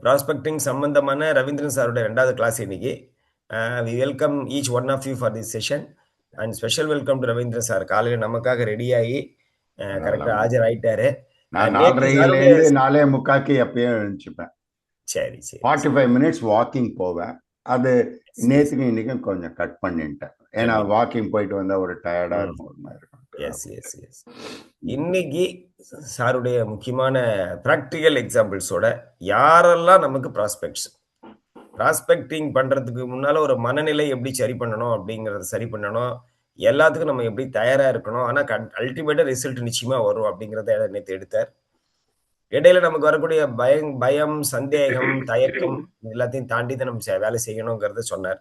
Prospecting சம்பந்தமான ரவீந்திரன் சாரோட 2வது கிளாஸ் இன்னைக்கு. We welcome each one of you for this session and special welcome to Ravindran sir. காலையில் நமக்காக ரெடியாகி கரெக்டாக ஆஜர் ஆயிட்டாரு. நான் 4:30 4:45 எப்பயும் எழுந்துச்சுப்பேன். சரி சரி 45 மினிட்ஸ் வாக்கிங் போவேன். அது நேற்றுக்கும் இன்னைக்கும் கொஞ்சம் கட் பண்ணிட்டேன். ஏன்னா வாக்கிங் போயிட்டு வந்தா ஒரு டயர்டா இருக்கும், ஒரு மாதிரி இருக்கும். எஸ் எஸ் எஸ் இன்னைக்கு சாருடைய முக்கியமான ப்ராக்டிக்கல் எக்ஸாம்பிள்ஸோட யாரெல்லாம் நமக்கு ப்ராஸ்பெக்டிங் பண்றதுக்கு முன்னால ஒரு மனநிலை எப்படி சரி பண்ணணும் அப்படிங்கறத சரி பண்ணணும், எல்லாத்துக்கும் நம்ம எப்படி தயாரா இருக்கணும், ஆனா அல்டிமேட்டா ரிசல்ட் நிச்சயமா வரும் அப்படிங்கறத நேற்று எடுத்தார். இடையில நமக்கு வரக்கூடிய பயம், சந்தேகம், தயக்கம் எல்லாத்தையும் தாண்டி தான் நம்ம வேலை செய்யணுங்கிறத சொன்னார்.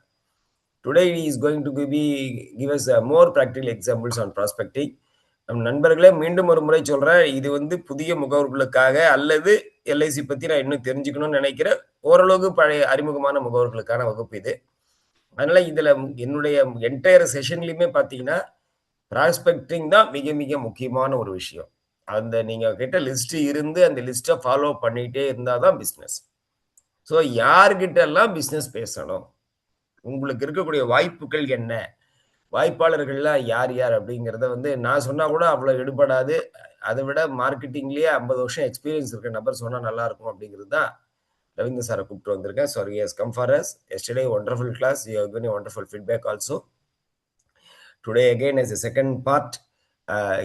Today he is going to give us more practical examples on prospecting. நம் நண்பர்களே, மீண்டும் ஒரு முறை சொல்றேன், இது புதிய முகவர்களுக்காக அல்லது எல்ஐசி பத்தி நான் இன்னும் தெரிஞ்சுக்கணும்னு நினைக்கிற ஓரளவுக்கு பழைய அறிமுகமான முகவர்களுக்கான வகுப்பு இது. அதனால இதுல என்னுடைய என்டையர் செஷன்லயுமே பாத்தீங்கன்னா ப்ராஸ்பெக்டிங் தான் மிக மிக முக்கியமான ஒரு விஷயம். அந்த நீங்க கிட்ட லிஸ்ட் இருந்து அந்த லிஸ்ட்டை ஃபாலோ பண்ணிட்டே இருந்தாதான் பிஸ்னஸ். ஸோ யார்கிட்ட எல்லாம் பிஸ்னஸ் பேசணும், உங்களுக்கு இருக்கக்கூடிய வாய்ப்புகள் என்ன, வாய்ப்பாளர்கள்லாம் யார் யார் அப்படிங்கிறத நான் சொன்னா கூட அவ்வளவு எடுபடாது. அதை விட மார்க்கெட்டிங்லயே 50 வருஷம் எக்ஸ்பீரியன்ஸ் இருக்க நபர் சொன்னா நல்லா இருக்கும் அப்படிங்கிறது தான் ரவீந்திர சாரை கூப்பிட்டு வந்திருக்கேன். So he has come for us. Yesterday wonderful class. You have given a wonderful feedback also. Today again as a second part,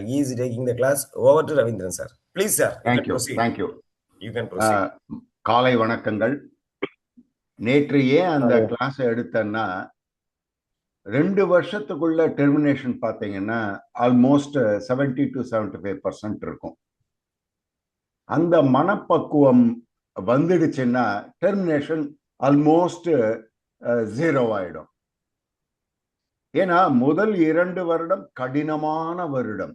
he is taking the class. Over to Ravindran sir. Please sir. Thank you. Thank you. You can proceed. காலை வணக்கங்கள். நேற்று ஏன் அந்த class எடுத்தேன்னா 2 வருஷத்துக்குள்ள termination பார்த்தீங்கன்னா almost 70 to 75% இருக்கும். அந்த மனப்பக்குவம் வந்துடுச்சுன்னா டெர்மினேஷன் ஆல்மோஸ்ட் 0 ஆயிடும். ஏன்னா முதல் 2 வருடம் கடினமான வருடம்.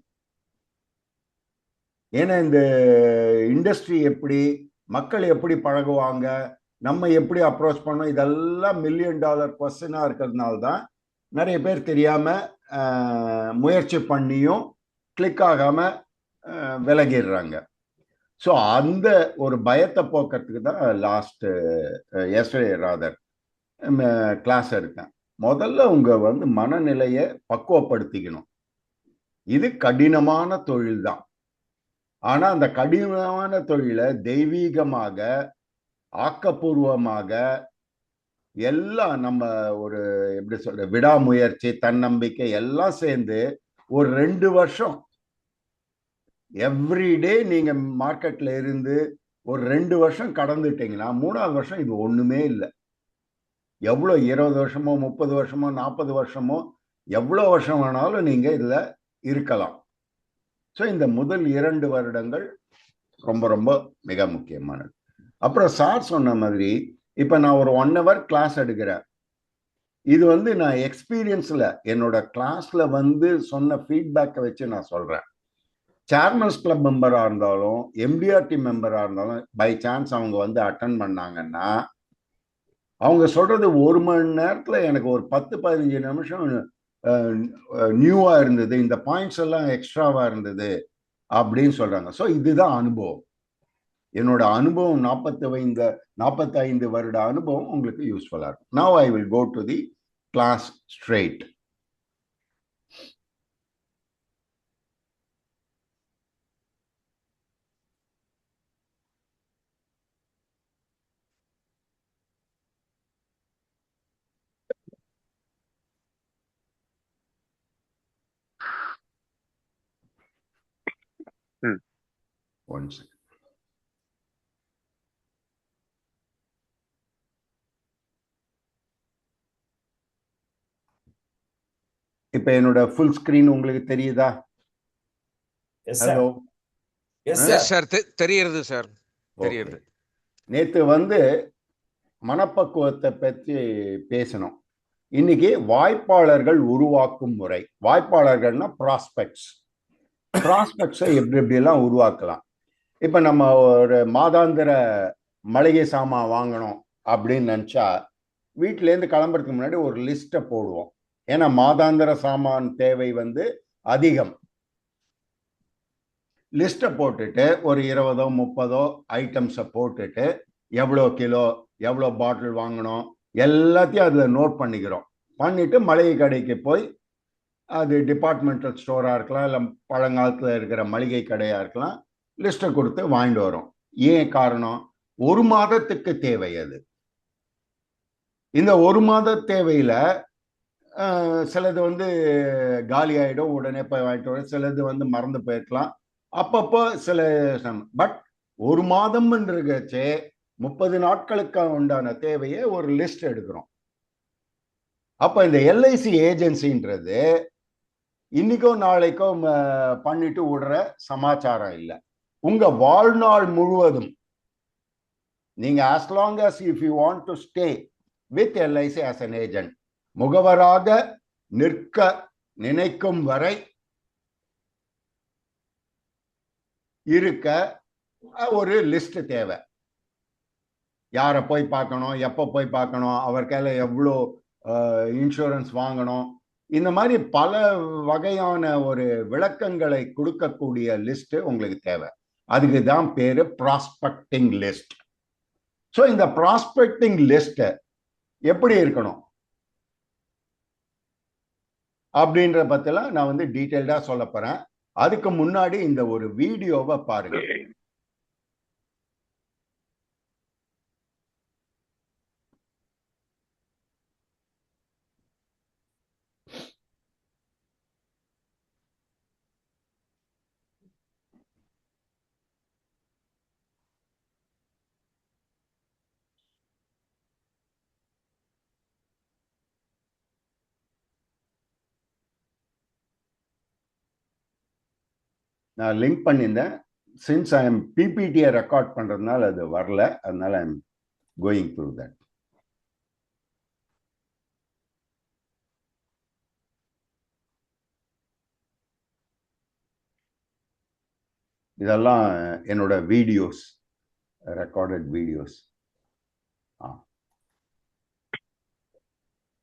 ஏன்னா இந்த இண்டஸ்ட்ரி எப்படி, மக்கள் எப்படி பழகுவாங்க, நம்ம எப்படி அப்ரோச் பண்ணோம், இதெல்லாம் $1 மில்லியன் கொஸ்டினா இருக்கிறதுனால தான் நிறைய பேர் தெரியாம முயற்சி பண்ணியும் கிளிக் ஆகாம விலகிடுறாங்க. ஸோ அந்த ஒரு பயத்தை போக்கிறதுக்கு தான் எஸ்டர்டே ராதர் கிளாஸ் எடுத்தேன். முதல்ல உங்க மனநிலையை பக்குவப்படுத்திக்கணும். இது கடினமான தொழில் தான். ஆனா அந்த கடினமான தொழிலை தெய்வீகமாக, ஆக்கப்பூர்வமாக, எல்லாம் நம்ம ஒரு எப்படி சொல்ற விடாமுயற்சி, தன்னம்பிக்கை எல்லாம் சேர்ந்து ஒரு 2 வருஷம் எவ்ரிடே நீங்க மார்க்கெட்ல இருந்து ஒரு 2 வருஷம் கடந்துட்டீங்கன்னா 3ஆவது வருஷம் இது ஒண்ணுமே இல்லை. எவ்வளோ 20 வருஷமோ 30 வருஷமோ 40 வருஷமோ எவ்வளோ வருஷம் வேணாலும் நீங்க இதுல இருக்கலாம். ஸோ இந்த முதல் 2 வருடங்கள் ரொம்ப ரொம்ப மிக முக்கியமானது. அப்புறம் சார் சொன்ன மாதிரி இப்ப நான் ஒரு 1 hour கிளாஸ் எடுக்கிறேன். இது நான் எக்ஸ்பீரியன்ஸ்ல என்னோட கிளாஸ்ல சொன்ன ஃபீட்பேக்கை வச்சு நான் சொல்றேன். சேர்மன்ஸ் கிளப் மெம்பரா இருந்தாலும் எம்டிஆர்டி மெம்பரா இருந்தாலும் பை சான்ஸ் அவங்க அட்டன் பண்ணாங்கன்னா அவங்க சொல்றது 1 மணி நேரத்துல எனக்கு ஒரு 10-15 நிமிஷம் நியூவா இருந்தது, இந்த பாயிண்ட்ஸ் எல்லாம் எக்ஸ்ட்ராவா இருந்தது அப்படின்னு சொல்றாங்க. ஸோ இதுதான் அனுபவம். என்னோட அனுபவம் 45 வருட அனுபவம் உங்களுக்கு யூஸ்ஃபுல்லா இருக்கும். Now I will go to the class straight. One second. இப்ப என்னோட ஃபுல் ஸ்கிரீன் உங்களுக்கு தெரியுதா? ஹலோ. எஸ் சார், தெரியுது சார், தெரியுது. நேத்து மனப்பக்குவத்தை பற்றி பேசணும். இன்னைக்கு வாய்ப்பாளர்கள் உருவாக்கும் முறை. வாய்ப்பாளர்கள்னா ப்ராஸ்பெக்ட்ஸை எப்படி எல்லாம் உருவாக்கலாம். இப்ப நம்ம ஒரு மாதாந்திர மளிகை சாமான் வாங்கணும் அப்படின்னு நினைச்சா வீட்டிலேருந்து கிளம்புறதுக்கு முன்னாடி ஒரு லிஸ்ட்டை போடுவோம். ஏன்னா மாதாந்திர சாமான் தேவை அதிகம். லிஸ்ட்டை போட்டுட்டு ஒரு 20 30 ஐட்டம்ஸை போட்டுட்டு எவ்வளோ கிலோ எவ்வளோ பாட்டில் வாங்கணும் எல்லாத்தையும் அதில் நோட் பண்ணிக்கிறோம். பண்ணிட்டு மளிகை கடைக்கு போய், அது டிபார்ட்மெண்டல் ஸ்டோராக இருக்கலாம், இல்லை பழங்காலத்தில் இருக்கிற மளிகை கடையாக இருக்கலாம், லிஸ்ட்டை கொடுத்து வாங்கிட்டு வரோம். ஏன் காரணம்? ஒரு மாதத்துக்கு தேவை அது. இந்த ஒரு மாத தேவையில் சிலது வந்து காலி ஆகிடும், உடனே போய் வாங்கிட்டு வரும். சிலது வந்து மறந்து போயிருக்கலாம், அப்பப்போ சில. பட் ஒரு மாதம்ன்றச்சே 30 நாட்களுக்கு உண்டான தேவையை ஒரு லிஸ்ட் எடுக்கிறோம். அப்ப இந்த எல்ஐசி ஏஜென்சின்றது இன்னைக்கோ நாளைக்கோ பண்ணிட்டு விடுற சமாச்சாரம் இல்லை. உங்க வாழ்நாள் முழுவதும் நீங்க as long as if you want to stay with LIC as an agent, முகவராக நிற்க நினைக்கும் வரை இருக்க ஒரு லிஸ்ட் தேவை. யாரை போய் பார்க்கணும், எப்போ போய் பார்க்கணும், அவர் கையில் எவ்வளோ இன்சூரன்ஸ் வாங்கணும், இந்த மாதிரி பல வகையான ஒரு விளக்கங்களை கொடுக்கக்கூடிய லிஸ்ட் உங்களுக்கு தேவை. அதுக்கு தான் பேரு ப்ராஸ்பெக்டிங் லிஸ்ட். ஸோ இந்த ப்ராஸ்பெக்டிங் லிஸ்ட் எப்படி இருக்கணும் அப்படின்ற பத்திலாம் நான் வந்து டீட்டெயில்டா சொல்ல போறேன். அதுக்கு முன்னாடி இந்த ஒரு வீடியோவை பாருங்க. நான் லிங்க் பண்ணியிருந்தேன். சின்ஸ் ஐ எம் பிபிடியை ரெக்கார்ட் பண்றதுனால அது வரல, அதனால I am going through that. இதெல்லாம் என்னோட வீடியோஸ், ரெக்கார்டட் வீடியோஸ்.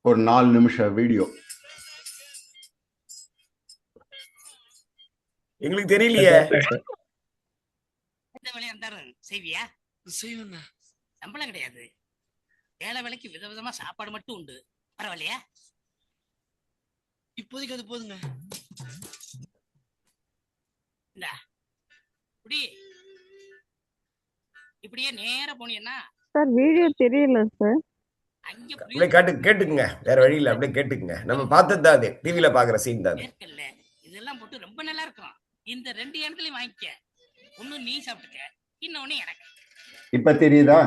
ஒரு 4 நிமிஷம் வீடியோ. எங்களுக்கு தெரியலையே. செய்வியா? செய்வேண்ணா. சம்பளம் கிடையாது, வேலை வேலைக்கு விதவிதமா சாப்பாடு மட்டும் உண்டு. பரவாயில்லையா? இப்போதைக்கு அது போதுங்க. இப்படியே நேரா போனீங்கன்னா சார் வீடியோ தெரியல சார். அப்படியே கேட்டுக்குங்க, வேற வழி இல்ல, அப்படியே கேட்டுக்குங்க. நம்ம பார்த்தது தான் அது, டிவில பாக்குற சீன் தான். இதெல்லாம் போட்டு ரொம்ப நல்லா இருக்கும். இந்த 2 எண்ணத்துலயும் வாங்கிக்க. ஒண்ணு நீ சாப்பிட்டுக்க, இன்னொன்னு எனக்கு. இப்ப தெரியுதா?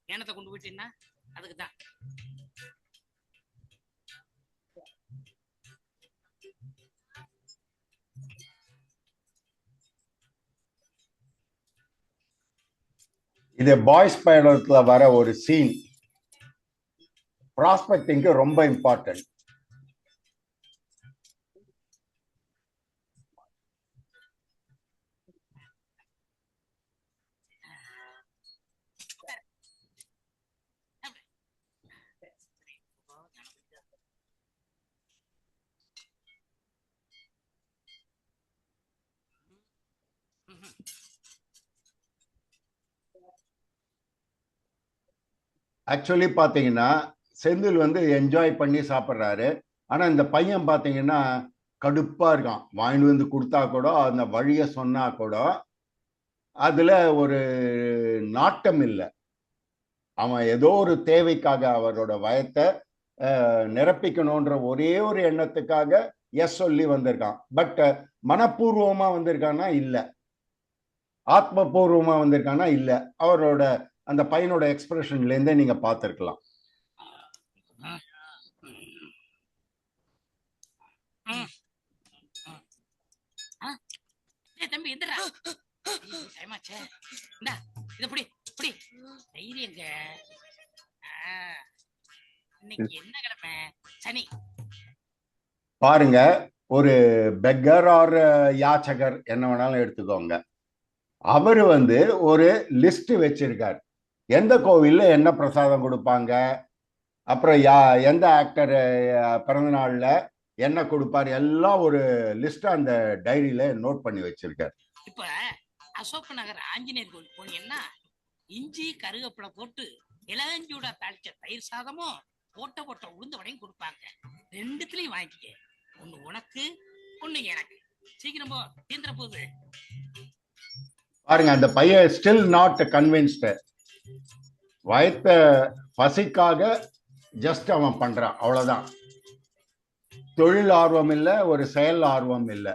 ஏனத்தை கொண்டு போயிட்டீங்கன்னா அதுக்குதான். இது பாய்ஸ் படத்துல வர ஒரு சீன். ப்ராஸ்பெக்டிங்க்கு ரொம்ப இம்பார்ட்டன்ட். ஆக்சுவலி பாத்தீங்கன்னா செந்தில் வந்து என்ஜாய் பண்ணி சாப்பிட்றாரு. ஆனா இந்த பையன் பாத்தீங்கன்னா கடுப்பா இருக்கான். வாங்கிட்டு வந்து கொடுத்தா கூட, அந்த வழிய சொன்னா கூட அதுல ஒரு நாட்டம் இல்லை. அவன் ஏதோ ஒரு தேவைக்காக அவரோட வயத்தை நிரப்பிக்கணும்ன்ற ஒரே ஒரு எண்ணத்துக்காக எஸ் சொல்லி வந்திருக்கான். பட் மனப்பூர்வமா வந்திருக்கானா இல்ல, ஆத்மபூர்வமா வந்திருக்கானா இல்ல. அவரோட அந்த பையனோட எக்ஸ்பிரஷன்ல இருந்தே நீங்க பார்த்திருக்கலாம். தம்பி எந்திரா, டைமாச்சே. இந்தா இத புடி புடி. தைரியங்க. இன்னைக்கு என்ன கிழமை? சனி. பாருங்க, ஒரு பெக்கர் ஆர் யாச்சகர் என்ன வேணாலும் எடுத்துக்கோங்க. அவரு வந்து ஒரு லிஸ்ட் வச்சிருக்கார். எந்த கோவில்ல என்ன பிரசாதம் கொடுப்பாங்க, அப்புறம் எந்த ஆக்டர் பிறந்த நாள்ல என்ன கொடுப்பார் எல்லாம் ஒரு லிஸ்ட் அந்த டைரியில நோட் பண்ணி வச்சிருக்காரு. இப்ப அசோக் நகர் ஆஞ்சநேயர் கோயில் போனீங்கன்னா இஞ்சி கருவேப்பிலை போட்டு இளஞ்சூடா தாளிச்ச தயிர் சாதமும் போட்ட உளுந்த வடையும் கொடுப்பாங்க. ரெண்டுத்துலயும் வாங்கிக்க. ஒண்ணு உனக்கு ஒண்ணு எனக்கு. சீக்கிரம் போ, தீந்துற போகுது. பாருங்க, அந்த பையன் ஸ்டில் நாட் கன்வின்ஸ்டு. வயத்த பசிக்காக ஜஸ்ட் அவன் பண்றான், அவ்வளவுதான். தொழில் ஆர்வம் இல்ல, ஒரு செயல் ஆர்வம் இல்ல.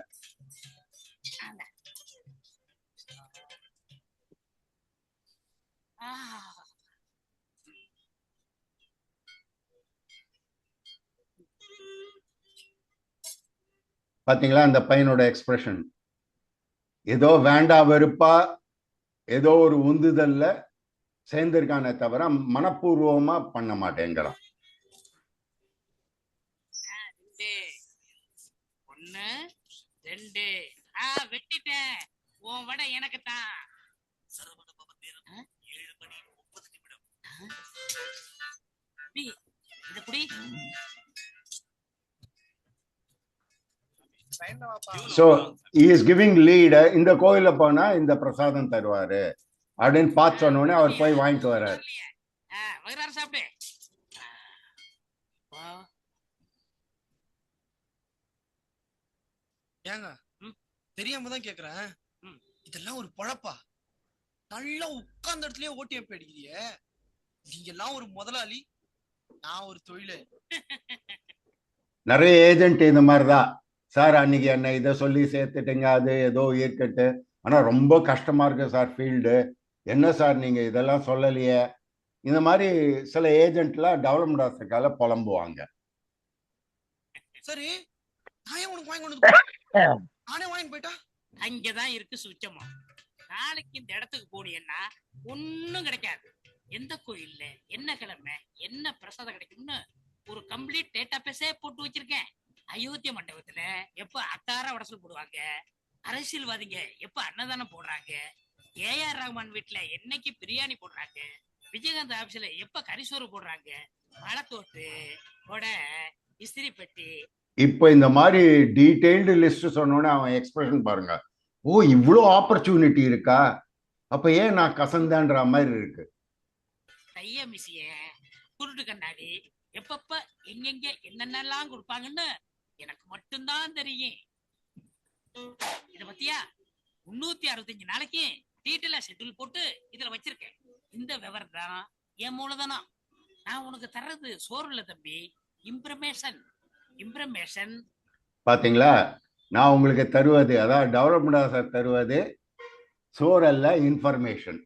பாத்தீங்களா அந்த பையனோட எக்ஸ்பிரஷன்? ஏதோ வேண்டா வெறுப்பா ஏதோ ஒரு உந்துதல்ல சேர்ந்திருக்கானே தவிர மனப்பூர்வமா பண்ண மாட்டேங்கிறான். ஒண்ணு ரெண்டு வெட்டிட்டேன். உன் வடை எனக்கு தான். சரவண பவன் நேரம் 7:30 இத குடி. So he is giving lead. இந்த கோயில போனா இந்த பிரசாதம் தருவாரு அப்படின்னு பார்த்து சொன்னோடனே அவர் போய் வாங்கிட்டு வர்றாரு. வயிறார சாப்பிடு. ஏங்க தெரியாம தான் கேக்குறேன், இதெல்லாம் ஒரு பொழப்பா? நல்லா உட்கார்ந்த இடத்துலயே ஓட்டியம் போயிடுக்கிறியே. நீங்க எல்லாம் ஒரு முதலாளி, நான் ஒரு தொழிலாளி. நிறைய ஏஜென்ட் இந்த மாதிரிதான். சார் அன்னைக்கு என்ன இதை சொல்லி சேர்த்துட்டீங்க, அது ஏதோ இருக்கட்டு, ஆனா ரொம்ப கஷ்டமா இருக்கு சார் ஃபீல்டு, என்ன சார் நீங்க இதெல்லாம் சொல்லலையே. இந்த மாதிரி சில ஏஜென்ட்லாம் டெவலப்மெண்ட் ஆஃபீஸர்கால புலம்புவாங்க. சரி, நான் உனக்கு வாங்கி கொண்டு நானே வாங்கி போயிட்டா? அங்கதான் இருக்கு சுச்சமா. நாளைக்கு இந்த இடத்துக்கு போனீங்கன்னா ஒன்னும் கிடைக்காது. எந்த கோயில்ல என்ன கிழமை என்ன பிரசாதம் கிடைக்கும்னு ஒரு கம்ப்ளீட் டேட்டா பேஸே போட்டு வச்சிருக்கேன். அயோத்திய மண்டபத்துல எப்ப அக்கார வடசல் போடுவாங்க, அரசியல்வாதிங்க எப்ப அன்னதானம் போடுறாங்க, ஏஆர் ரஹ்மான் வீட்டுல என்னைக்கு பிரியாணி போடுறாங்க, விஜயகாந்த் ஆபீஸ்ல எப்ப கரிசோறு போடுறாங்க, பழத்தோட்டு கொடை இஸ்திரி பெட்டி. இப்ப இந்த மாதிரி டீடைல்டு லிஸ்ட் சொன்னோன்னே அவன் எக்ஸ்பிரஷன் பாருங்க. ஓ இவ்வளோ ஆப்பர்ச்சுனிட்டி இருக்கா, அப்ப ஏன் நான் கசந்தான்ற மாதிரி இருக்கு. தைய மிசிய குருட்டு கண்ணாடி எப்பப்ப எங்கெங்க என்னென்னலாம் கொடுப்பாங்கன்னு எனக்கு மட்டும்தான் தெரியும். இத பத்தியா 365 நாளைக்கு டீட்டெயிலா ஷெட்யூல் போட்டு இதுல வச்சிருக்கேன். இந்த விவரம் தான் என் மூலதனம். நான் உனக்கு தர்றது சோறு இல்ல தம்பி, இம்ப்ரமேஷன். இம்ப்ரமேஷன் பாத்தீங்களா, நான் உங்களுக்கு தருவது, அதாவது டெவலப்மெண்ட் ஆஃபீஸர் தருவது சோறு அல்ல, இன்ஃபர்மேஷன்.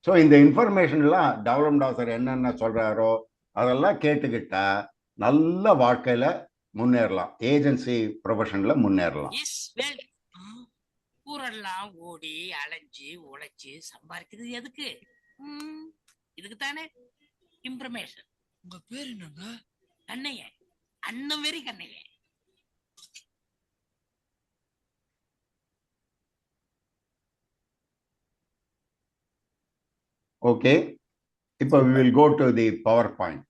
ஸோ இந்த இன்ஃபர்மேஷன்லாம் டெவலப்மெண்ட் ஆஃபீஸர் என்னென்ன சொல்றாரோ அதெல்லாம் கேட்டுக்கிட்டா நல்ல வாழ்க்கையில முன்னேறலாம், ஏஜென்சி ப்ரொஃபஷன்ல முன்னேறலாம். ஊரெல்லாம் ஓடி அலைஞ்சு உழைச்சு சம்பாதிக்கிறது எதுக்கு? இதுக்கு தானே. இன்ஃபர்மேஷன். உங்க பேர் என்னங்க? கண்ணைய. அண்ணன் வெறி கண்ணைய. ஓகே, இப்போ we will go to the PowerPoint.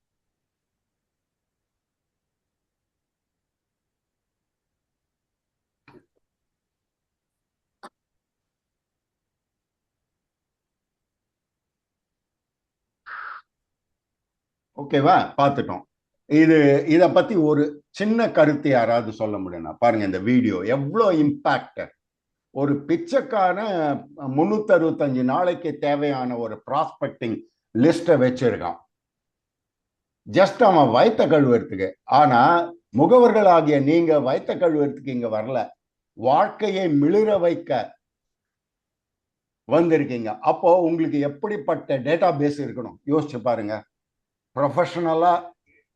ஓகேவா, பார்த்துட்டோம். இத பத்தி ஒரு சின்ன கருத்து யாராவது சொல்ல முடியும்னா பாருங்க, இந்த வீடியோ எவ்வளோ இம்பாக்ட். ஒரு பிச்சைக்கான 365 நாளைக்கு தேவையான ஒரு ப்ராஸ்பெக்டிங் லிஸ்ட வச்சிருக்கான், ஜஸ்ட் அவன் வயிற்ற கழுவுறதுக்கு. ஆனா முகவர்கள் ஆகிய நீங்க வயிற்ற கழுவுறதுக்கு இங்க வரல, வாழ்க்கையை மிளிர வைக்க வந்திருக்கீங்க. அப்போ உங்களுக்கு எப்படிப்பட்ட டேட்டா பேஸ் இருக்கணும் யோசிச்சு பாருங்க. ப்ரொஃபஷனலா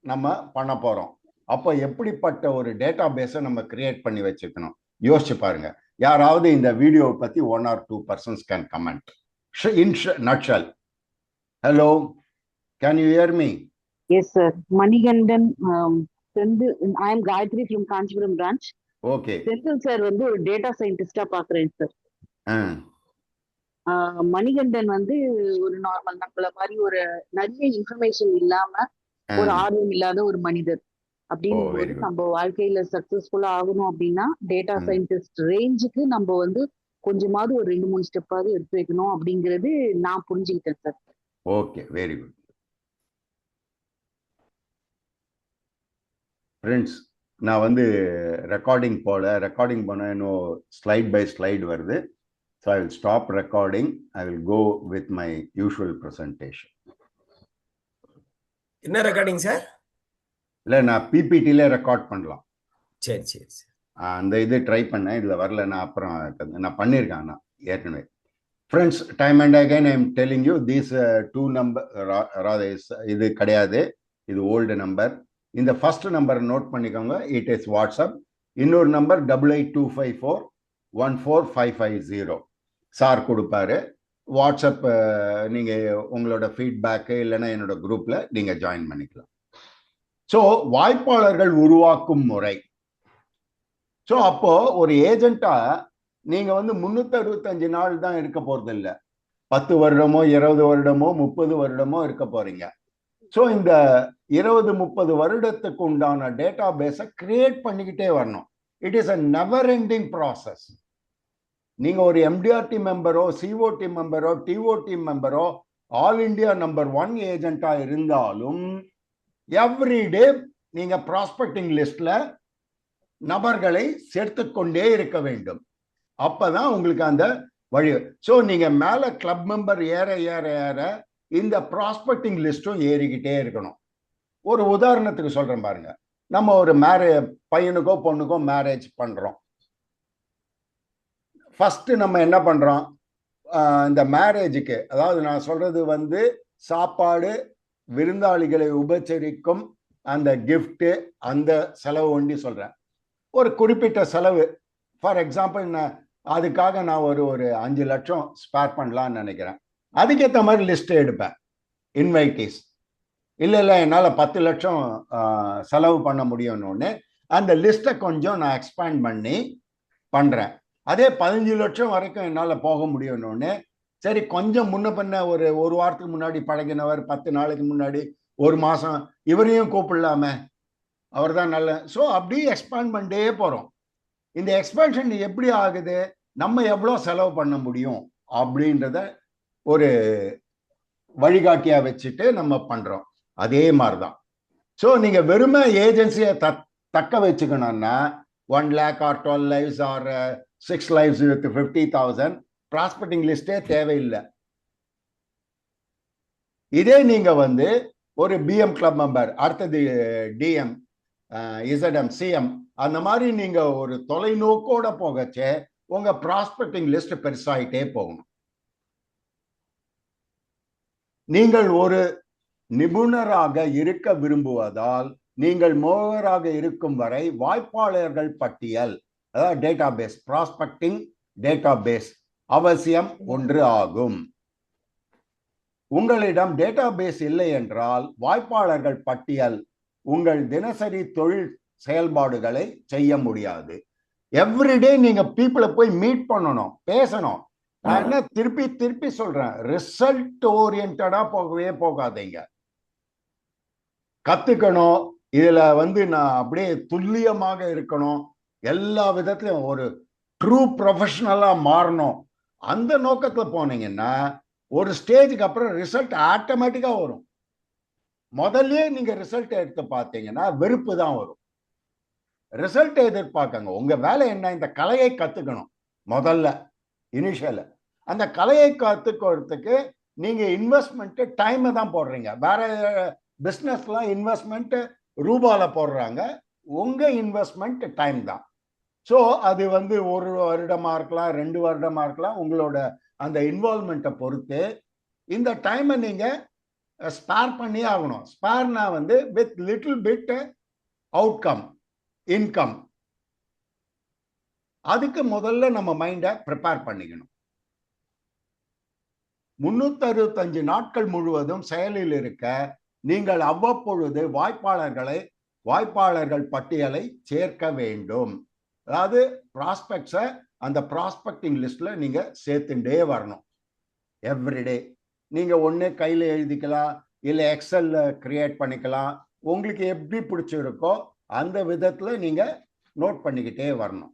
நம்ம பண்ண போறோம், அப்போ எப்படிப்பட்ட ஒரு டேட்டா பேஸை நம்ம கிரியேட் பண்ணி வச்சுக்கணும் யோசிச்சு பாருங்க. யாராவது இந்த வீடியோவை பத்தி 1 or 2 persons can comment in nutshell. Hello, can you hear me? Yes sir, Manigandan. I am Gayatri from Kanchipuram branch. Okay, Senthil sir வந்து ஒரு டேட்டா சயின்டிஸ்டா பாக்குறேன் சார். மணிகண்டன் வந்து ஒரு நார்மல் நம்மள மாதிரி ஒரு நிறைய இன்ஃபர்மேஷன் இல்லாம ஒரு ஆர்வம் இல்லாத ஒரு மனிதர். அப்படிங்கும்போது வெரி குட். நம்ம வாழ்க்கையில சக்சஸ்ஃபுல்லா ஆகணும் அப்படின்னா டேட்டா சயின்டிஸ்ட் ரேஞ்சுக்கு நம்ம வந்து கொஞ்சமாவது ஒரு 2-3 ஸ்டெப்பாவது எடுத்து வைக்கணும் அப்படிங்கிறது நான் புரிஞ்சுக்கிட்டேன் sir. Okay, very good. Friends, நான் வந்து ரெக்கார்டிங் பண்ண இன்னும் ஸ்லைட் பை ஸ்லைடு வருது. So I will stop recording. I will go with my usual presentation. என்ன ரெக்கார்டிங் சார்? இல்லை, நான் பிபிடியில ரெக்கார்ட் பண்ணலாம். சரி சரி சரி. அந்த இது ட்ரை பண்ணேன், இதில் வரல. நான் அப்புறம் நான் பண்ணியிருக்கேன் நான் ஏற்கனவே. Friends, time and again I am telling you these 2 number இது கிடையாது, இது ஓல்டு நம்பர். இந்த ஃபர்ஸ்ட் நம்பர் நோட் பண்ணிக்கோங்க, இட் இஸ் வாட்ஸ்அப். இன்னொரு நம்பர் 8825414550 சார் கொடுப்பாரு. வாட்ஸ்அப் நீங்கள் உங்களோட ஃபீட்பேக்கு இல்லைன்னா என்னோட குரூப்பில் நீங்கள் ஜாயின் பண்ணிக்கலாம். ஸோ வாய்ப்பாளர்கள் உருவாக்கும் முறை. ஸோ அப்போ ஒரு ஏஜென்ட்டா நீங்க வந்து 365 நாள் தான் இருக்க போறது இல்ல. 10 வருடமோ 20 வருடமோ 30 வருடமோ இருக்க போறீங்க. ஸோ இந்த 20-30 வருடத்துக்கு உண்டான டேட்டா பேஸை கிரியேட் பண்ணிக்கிட்டே வரணும். It is a never ending process. நீங்க ஒரு எம்டிஆர்டி மெம்பரோ, சிஓடி மெம்பரோ, டிஓடி மெம்பரோ, ஆல் இண்டியா நம்பர் 1 ஏஜென்ட்டா இருந்தாலும் எவ்ரிடே நீங்க ப்ராஸ்பெக்டிங் லிஸ்ட்ல நபர்களை சேர்த்துக்கொண்டே இருக்க வேண்டும். அப்பதான் உங்களுக்கு அந்த வழி. ஸோ நீங்க மேல கிளப் மெம்பர் ஏற ஏற ஏற இந்த ப்ராஸ்பெக்டிங் லிஸ்ட்டும் ஏறிக்கிட்டே இருக்கணும். ஒரு உதாரணத்துக்கு சொல்றேன் பாருங்க. நம்ம ஒரு பையனுக்கோ பொண்ணுக்கோ மேரேஜ் பண்றோம். ஃபர்ஸ்ட் நம்ம என்ன பண்றோம், இந்த மேரேஜுக்கு, அதாவது நான் சொல்றது வந்து சாப்பாடு, விருந்தாளிகளை உபச்சரிக்கும் அந்த கிஃப்ட், அந்த செலவு ஒண்டி சொல்றேன். ஒரு குறிப்பிட்ட செலவு, ஃபார் எக்ஸாம்பிள் அதுக்காக நான் ஒரு 5 லட்சம் ஸ்பேர் பண்ணலான்னு நினைக்கிறேன். அதுக்கேற்ற மாதிரி லிஸ்ட் எடுப்பேன், இன்வைட்டிஸ். இல்லை என்னால் 10 லட்சம் செலவு பண்ண முடியும்னு அந்த லிஸ்ட்டை கொஞ்சம் நான் எக்ஸ்பேண்ட் பண்ணி பண்ணுறேன். அதே 15 லட்சம் வரைக்கும் என்னால் போக முடியும்னு, சரி கொஞ்சம் முன்ன பண்ண ஒரு வாரத்துக்கு முன்னாடி பழகினவர், 10 நாளைக்கு முன்னாடி, ஒரு மாதம், இவரையும் கூப்பிடலாமே, அவர் தான் நல்ல. ஸோ அப்படியே எக்ஸ்பேண்ட் பண்ணிட்டே போகிறோம். இந்த எக்ஸ்பேன்ஷன் எப்படி ஆகுது, நம்ம எவ்வளோ செலவு பண்ண முடியும் அப்படின்றத ஒரு வழிகாட்டியா வச்சுட்டு நம்ம பண்றோம். அதே மாதிரிதான். ஸோ நீங்க வெறுமை ஏஜென்சியை தக்க வச்சுக்கணும்னா 1 lakh or 12 lives or 6 lives with 50,000 prospecting லிஸ்டே தேவையில்லை. இதே நீங்க வந்து ஒரு பிஎம் கிளப் மெம்பர், அடுத்தது டிஎம், இசட்எம், சிஎம், அந்த மாதிரி நீங்க ஒரு தொலைநோக்கோட போகச்சே உங்க ப்ராஸ்பெக்டிங் லிஸ்ட் பெருசாயிட்டே போகணும். நீங்கள் ஒரு நிபுணராக இருக்க விரும்புவதால் நீங்கள் மோகராக இருக்கும் வரை வாய்ப்பாளர்கள் பட்டியல், அதாவது database, prospecting database அவசியம் ஒன்று ஆகும். உங்களிடம் டேட்டா பேஸ் இல்லை என்றால் வாய்ப்பாளர்கள் பட்டியல் உங்கள் தினசரி தொழில் செயல்பாடுகளை செய்ய முடியாது. எவ்ரிடே நீங்க பீப்புளை போய் மீட் பண்ணணும், பேசணும். நான் என்ன திருப்பி திருப்பி சொல்றேன், ரிசல்ட் ஓரியன்டா போகவே போகாதீங்க. கத்துக்கணும். இதுல வந்து நான் அப்படியே துல்லியமாக இருக்கணும், எல்லா விதத்திலும் ஒரு ட்ரூ ப்ரொஃபஷனலா மாறணும். அந்த நோக்கத்துல போனீங்கன்னா ஒரு ஸ்டேஜுக்கு அப்புறம் ரிசல்ட் ஆட்டோமேட்டிக்கா வரும். முதல்ல நீங்க ரிசல்ட் எடுத்து பார்த்தீங்கன்னா வெறுப்பு தான் வரும். ரிசல்ட் எதிர்பார்க்கங்க. உங்க வேலை என்ன, இந்த கலையை கத்துக்கணும். முதல்ல இனிஷியல் அந்த கலையை கத்துக்கிறதுக்கு நீங்க இன்வெஸ்ட்மெண்ட் டைமை தான் போடுறீங்க. வேற பிஸ்னஸ்லாம் இன்வெஸ்ட்மெண்ட் ரூபால போடுறாங்க, உங்க இன்வெஸ்ட்மெண்ட் டைம் தான். ஸோ அது வந்து 1 வருடமா இருக்கலாம், 2 வருடமா இருக்கலாம். உங்களோட அந்த இன்வால்மெண்ட்டை பொறுத்து இந்த டைமை நீங்க ஸ்பேர் பண்ணி ஆகணும். ஸ்பேர்னா வந்து with little bit outcome, income. அதுக்கு முதல்ல நம்ம மைண்டை ப்ரிப்பேர் பண்ணிக்கணும். 365 நாட்கள் முழுவதும் செயலில் இருக்க நீங்கள் அவ்வப்பொழுது வாய்ப்பாளர்கள் பட்டியலை சேர்க்க வேண்டும். அதாவது ப்ராஸ்பெக்ட்ஸை அந்த ப்ராஸ்பெக்டிங் லிஸ்ட்ல நீங்க சேர்த்துட்டே வரணும் எவ்ரிடே. நீங்க ஒண்ணு கையில எழுதிக்கலாம், இல்லை எக்ஸல்ல கிரியேட் பண்ணிக்கலாம். உங்களுக்கு எப்படி பிடிச்சிருக்கோ அந்த விதத்துல நீங்க நோட் பண்ணிக்கிட்டே வரணும்.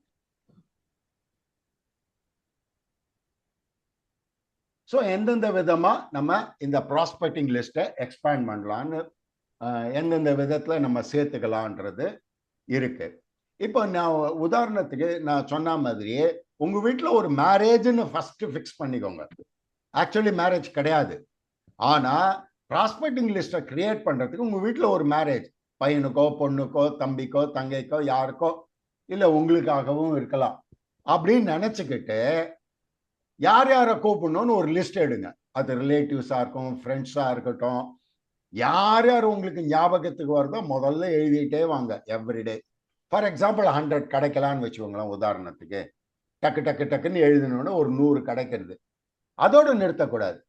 ஸோ எந்தெந்த விதமா நம்ம இந்த ப்ராஸ்பெக்டிங் லிஸ்ட்டை எக்ஸ்பேண்ட் பண்ணலான்னு எந்தெந்த விதத்துல நம்ம சேர்த்துக்கலான்றது இருக்கு. இப்போ நான் உதாரணத்துக்கு நான் சொன்ன மாதிரியே உங்க வீட்டில் ஒரு மேரேஜ்னு ஃபர்ஸ்ட் ஃபிக்ஸ் பண்ணிக்கோங்க. ஆக்சுவலி மேரேஜ் கிடையாது, ஆனா ப்ராஸ்பெக்டிங் லிஸ்ட்டை கிரியேட் பண்றதுக்கு உங்க வீட்டில் ஒரு மேரேஜ், பையனுக்கோ பொண்ணுக்கோ தம்பிக்கோ தங்கைக்கோ யாருக்கோ இல்லை உங்களுக்காகவும் இருக்கலாம் அப்படின்னு நினைச்சுக்கிட்டு யார் யாரை கூப்பிடணும்னு ஒரு லிஸ்ட் எடுங்க. அது ரிலேட்டிவ்ஸாக இருக்கும், ஃப்ரெண்ட்ஸாக இருக்கட்டும், யார் யார் உங்களுக்கு ஞாபகத்துக்கு வருதோ முதல்ல எழுதிட்டே வாங்க எவ்ரிடே. ஃபார் எக்ஸாம்பிள் 100 கிடைக்கலான்னு வச்சுக்கோங்களேன். உதாரணத்துக்கு டக்கு டக்கு டக்குன்னு எழுதினோன்னு ஒரு 100 கிடைக்கிறது, அதோடு நிறுத்தக்கூடாது.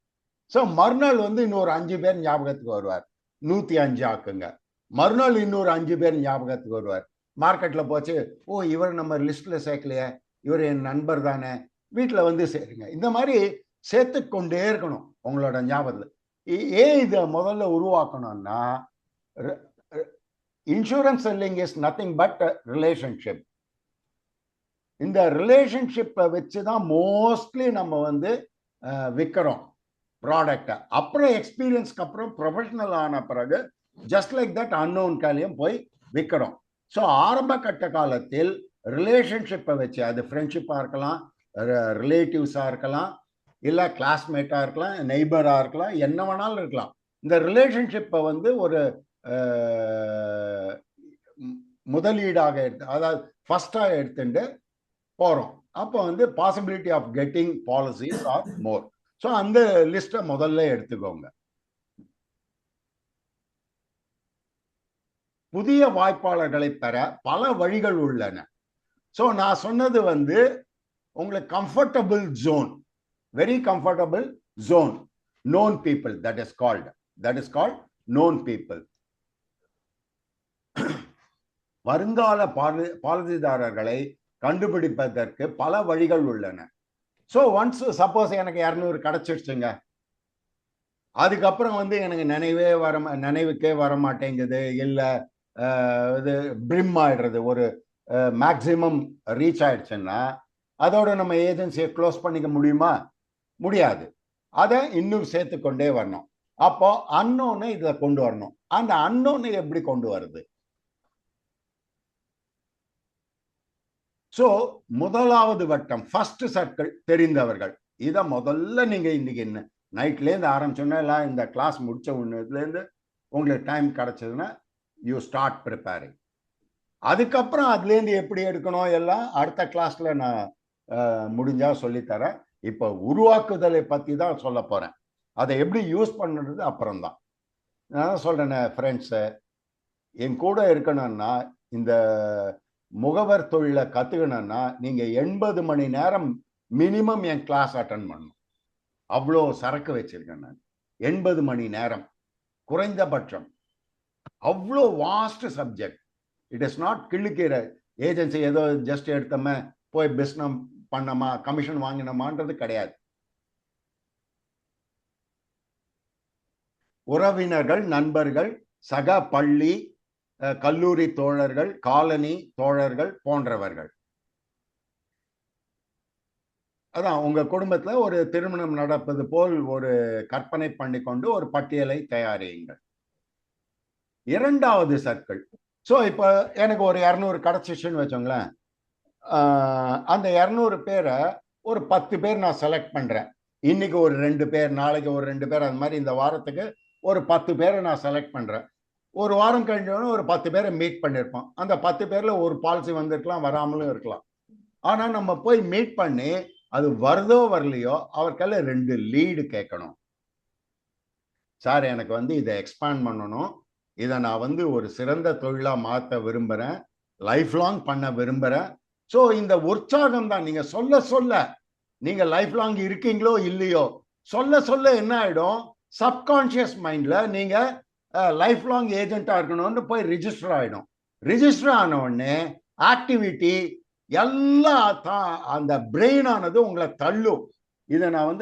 ஸோ மறுநாள் இன்னொரு 5 பேர் ஞாபகத்துக்கு வருவார், 105 ஆக்குங்க. மறுநாள் இன்னொரு 5 பேர் ஞாபகத்துக்கு வருவார். மார்க்கெட்டில் போச்சு, ஓ இவர் நம்ம லிஸ்ட்டில் சேர்க்கலையே, இவர் என் நண்பர் தானே, வீட்டில் சேருங்க. இந்த மாதிரி சேர்த்து கொண்டே இருக்கணும் உங்களோட ஞாபகத்தில். ஏன் இதை முதல்ல உருவாக்கணும்னா, insurance selling is nothing but relationship. இந்த ரிலேஷன்ஷிப்பை வச்சு தான் மோஸ்ட்லி நம்ம விற்கிறோம் ப்ராடக்டை. அப்புறம் எக்ஸ்பீரியன்ஸ்க்கு அப்புறம் ப்ரொஃபஷனல் ஆன பிறகு ஜஸ்ட் லைக் தட் அன்னோன் காலையும் போய் விற்கிறோம். ஸோ ஆரம்ப கட்ட காலத்தில் ரிலேஷன்ஷிப்பை வச்சு, அது ஃப்ரெண்ட்ஷிப்பாக இருக்கலாம், ரிலேட்டிவ்ஸாக இருக்கலாம், இல்லை கிளாஸ்மேட்டாக இருக்கலாம், நெய்பராக இருக்கலாம், என்ன வேணாலும் இருக்கலாம். இந்த ரிலேஷன்ஷிப்பை ஒரு முதலீடாக எடுத்து, அதாவது ஃபர்ஸ்டாக எடுத்துட்டு போகிறோம். அப்போ possibility of getting policies are more. So அந்த லிஸ்ட்டை முதல்ல எடுத்துக்கோங்க. புதிய வாய்ப்பாளர்களை பெற பல வழிகள் உள்ளன. ஸோ நான் சொன்னது உங்களுக்கு comfortable zone, very comfortable zone, known people, that is called known people. வருங்கால பாலிசிதாரர்களை கண்டுபிடிப்பதற்கு பல வழிகள் உள்ளன. ஸோ ஒன்ஸ் சப்போஸ் எனக்கு 200 கிடைச்சிடுச்சுங்க, அதுக்கப்புறம் எனக்கு நினைவுக்கே வர மாட்டேங்குது, இல்லை இது பிரிம் ஆயிடுறது, ஒரு மேக்சிமம் ரீச் ஆயிடுச்சுன்னா அதோட நம்ம ஏஜென்சியை க்ளோஸ் பண்ணிக்க முடியுமா? முடியாது. அதை இன்னும் சேர்த்துக்கொண்டே வரணும். அப்போ அன்னோனை இதில் கொண்டு வரணும். அந்த அன்னோனை எப்படி கொண்டு வருது? ஸோ முதலாவது வட்டம், ஃபர்ஸ்ட் சர்க்கிள், தெரிந்தவர்கள். இதை முதல்ல நீங்கள் இன்னைக்கு நைட்லேருந்து ஆரம்பிச்சோன்னா, எல்லாம் இந்த கிளாஸ் முடிச்ச ஒன்றுலேருந்து உங்களுக்கு டைம் கிடைச்சதுன்னா யூ ஸ்டார்ட் ப்ரிப்பேரிங். அதுக்கப்புறம் அதுலேருந்து எப்படி எடுக்கணும் எல்லாம் அடுத்த கிளாஸில் நான் முடிஞ்சால் சொல்லித்தரேன். இப்போ உருவாக்குதலை பற்றி தான் சொல்ல போகிறேன். அதை எப்படி யூஸ் பண்ணுறது அப்புறம்தான். நான் சொல்கிறேன், ஃப்ரெண்ட்ஸு என் கூட இருக்கணும்னா, இந்த முகவர் தொழிலை கற்றுக்கணும்னா நீங்கள் 80 மணி நேரம் மினிமம் என் கிளாஸ் அட்டன் பண்ணணும். அவ்வளோ சரக்கு வச்சிருக்கேன் நான். 80 மணி நேரம் குறைந்தபட்சம். அவ்வளோ vast subject. It is not கிள்ளுக்கிற ஏஜென்சி ஏதோ ஜஸ்ட் எடுத்தோமே போய் பிஸ்னஸ் பண்ணமா கமிஷன் வாங்கினோமான்றது கிடையாது. உறவினர்கள், நண்பர்கள், சக பள்ளி கல்லூரி தோழர்கள், காலனி தோழர்கள் போன்றவர்கள். அதான் உங்க குடும்பத்துல ஒரு திருமணம் நடப்பது போல் ஒரு கற்பனை பண்ணிக்கொண்டு ஒரு பட்டியலை தயாரியுங்கள். இரண்டாவது சர்க்கிள். ஸோ இப்போ எனக்கு ஒரு 200 கிடைச்சிச்சுன்னு வச்சோங்களேன். அந்த 200 பேரை ஒரு 10 பேர் நான் செலக்ட் பண்றேன். இன்னைக்கு ஒரு 2 பேர், நாளைக்கு ஒரு 2 பேர், அந்த மாதிரி இந்த வாரத்துக்கு ஒரு 10 பேரை நான் செலக்ட் பண்றேன். ஒரு வாரம் கழிஞ்சோன்னு ஒரு 10 பேரை மீட் பண்ணியிருப்போம். அந்த 10 பேர்ல ஒரு பாலிசி வந்திருக்கலாம், வராமலும் இருக்கலாம். ஆனா நம்ம போய் மீட் பண்ணி அது வருதோ வரலையோ அவர்களை 2 லீடு கேட்கணும். சார், எனக்கு இதை எக்ஸ்பேண்ட் பண்ணணும், இதை நான் ஒரு சிறந்த தொழிலா மாற்ற விரும்புறேன், லைஃப் லாங் பண்ண விரும்புறேன். ஸோ இந்த உற்சாகம் தான். நீங்க சொல்ல சொல்ல, நீங்க லைஃப் லாங் இருக்கீங்களோ இல்லையோ, சொல்ல சொல்ல என்ன ஆயிடும், சப்கான்சியஸ் மைண்ட்ல நீங்க லைஃப் லாங் ஏஜென்ட்டா இருக்கணும்னு போய் ரிஜிஸ்டர் ஆயிடும். ரிஜிஸ்டர் ஆன உடனே ஆக்டிவிட்டி எல்லாம் அந்த பிரெயின் ஆனது உங்களை தள்ளும். இதை நான்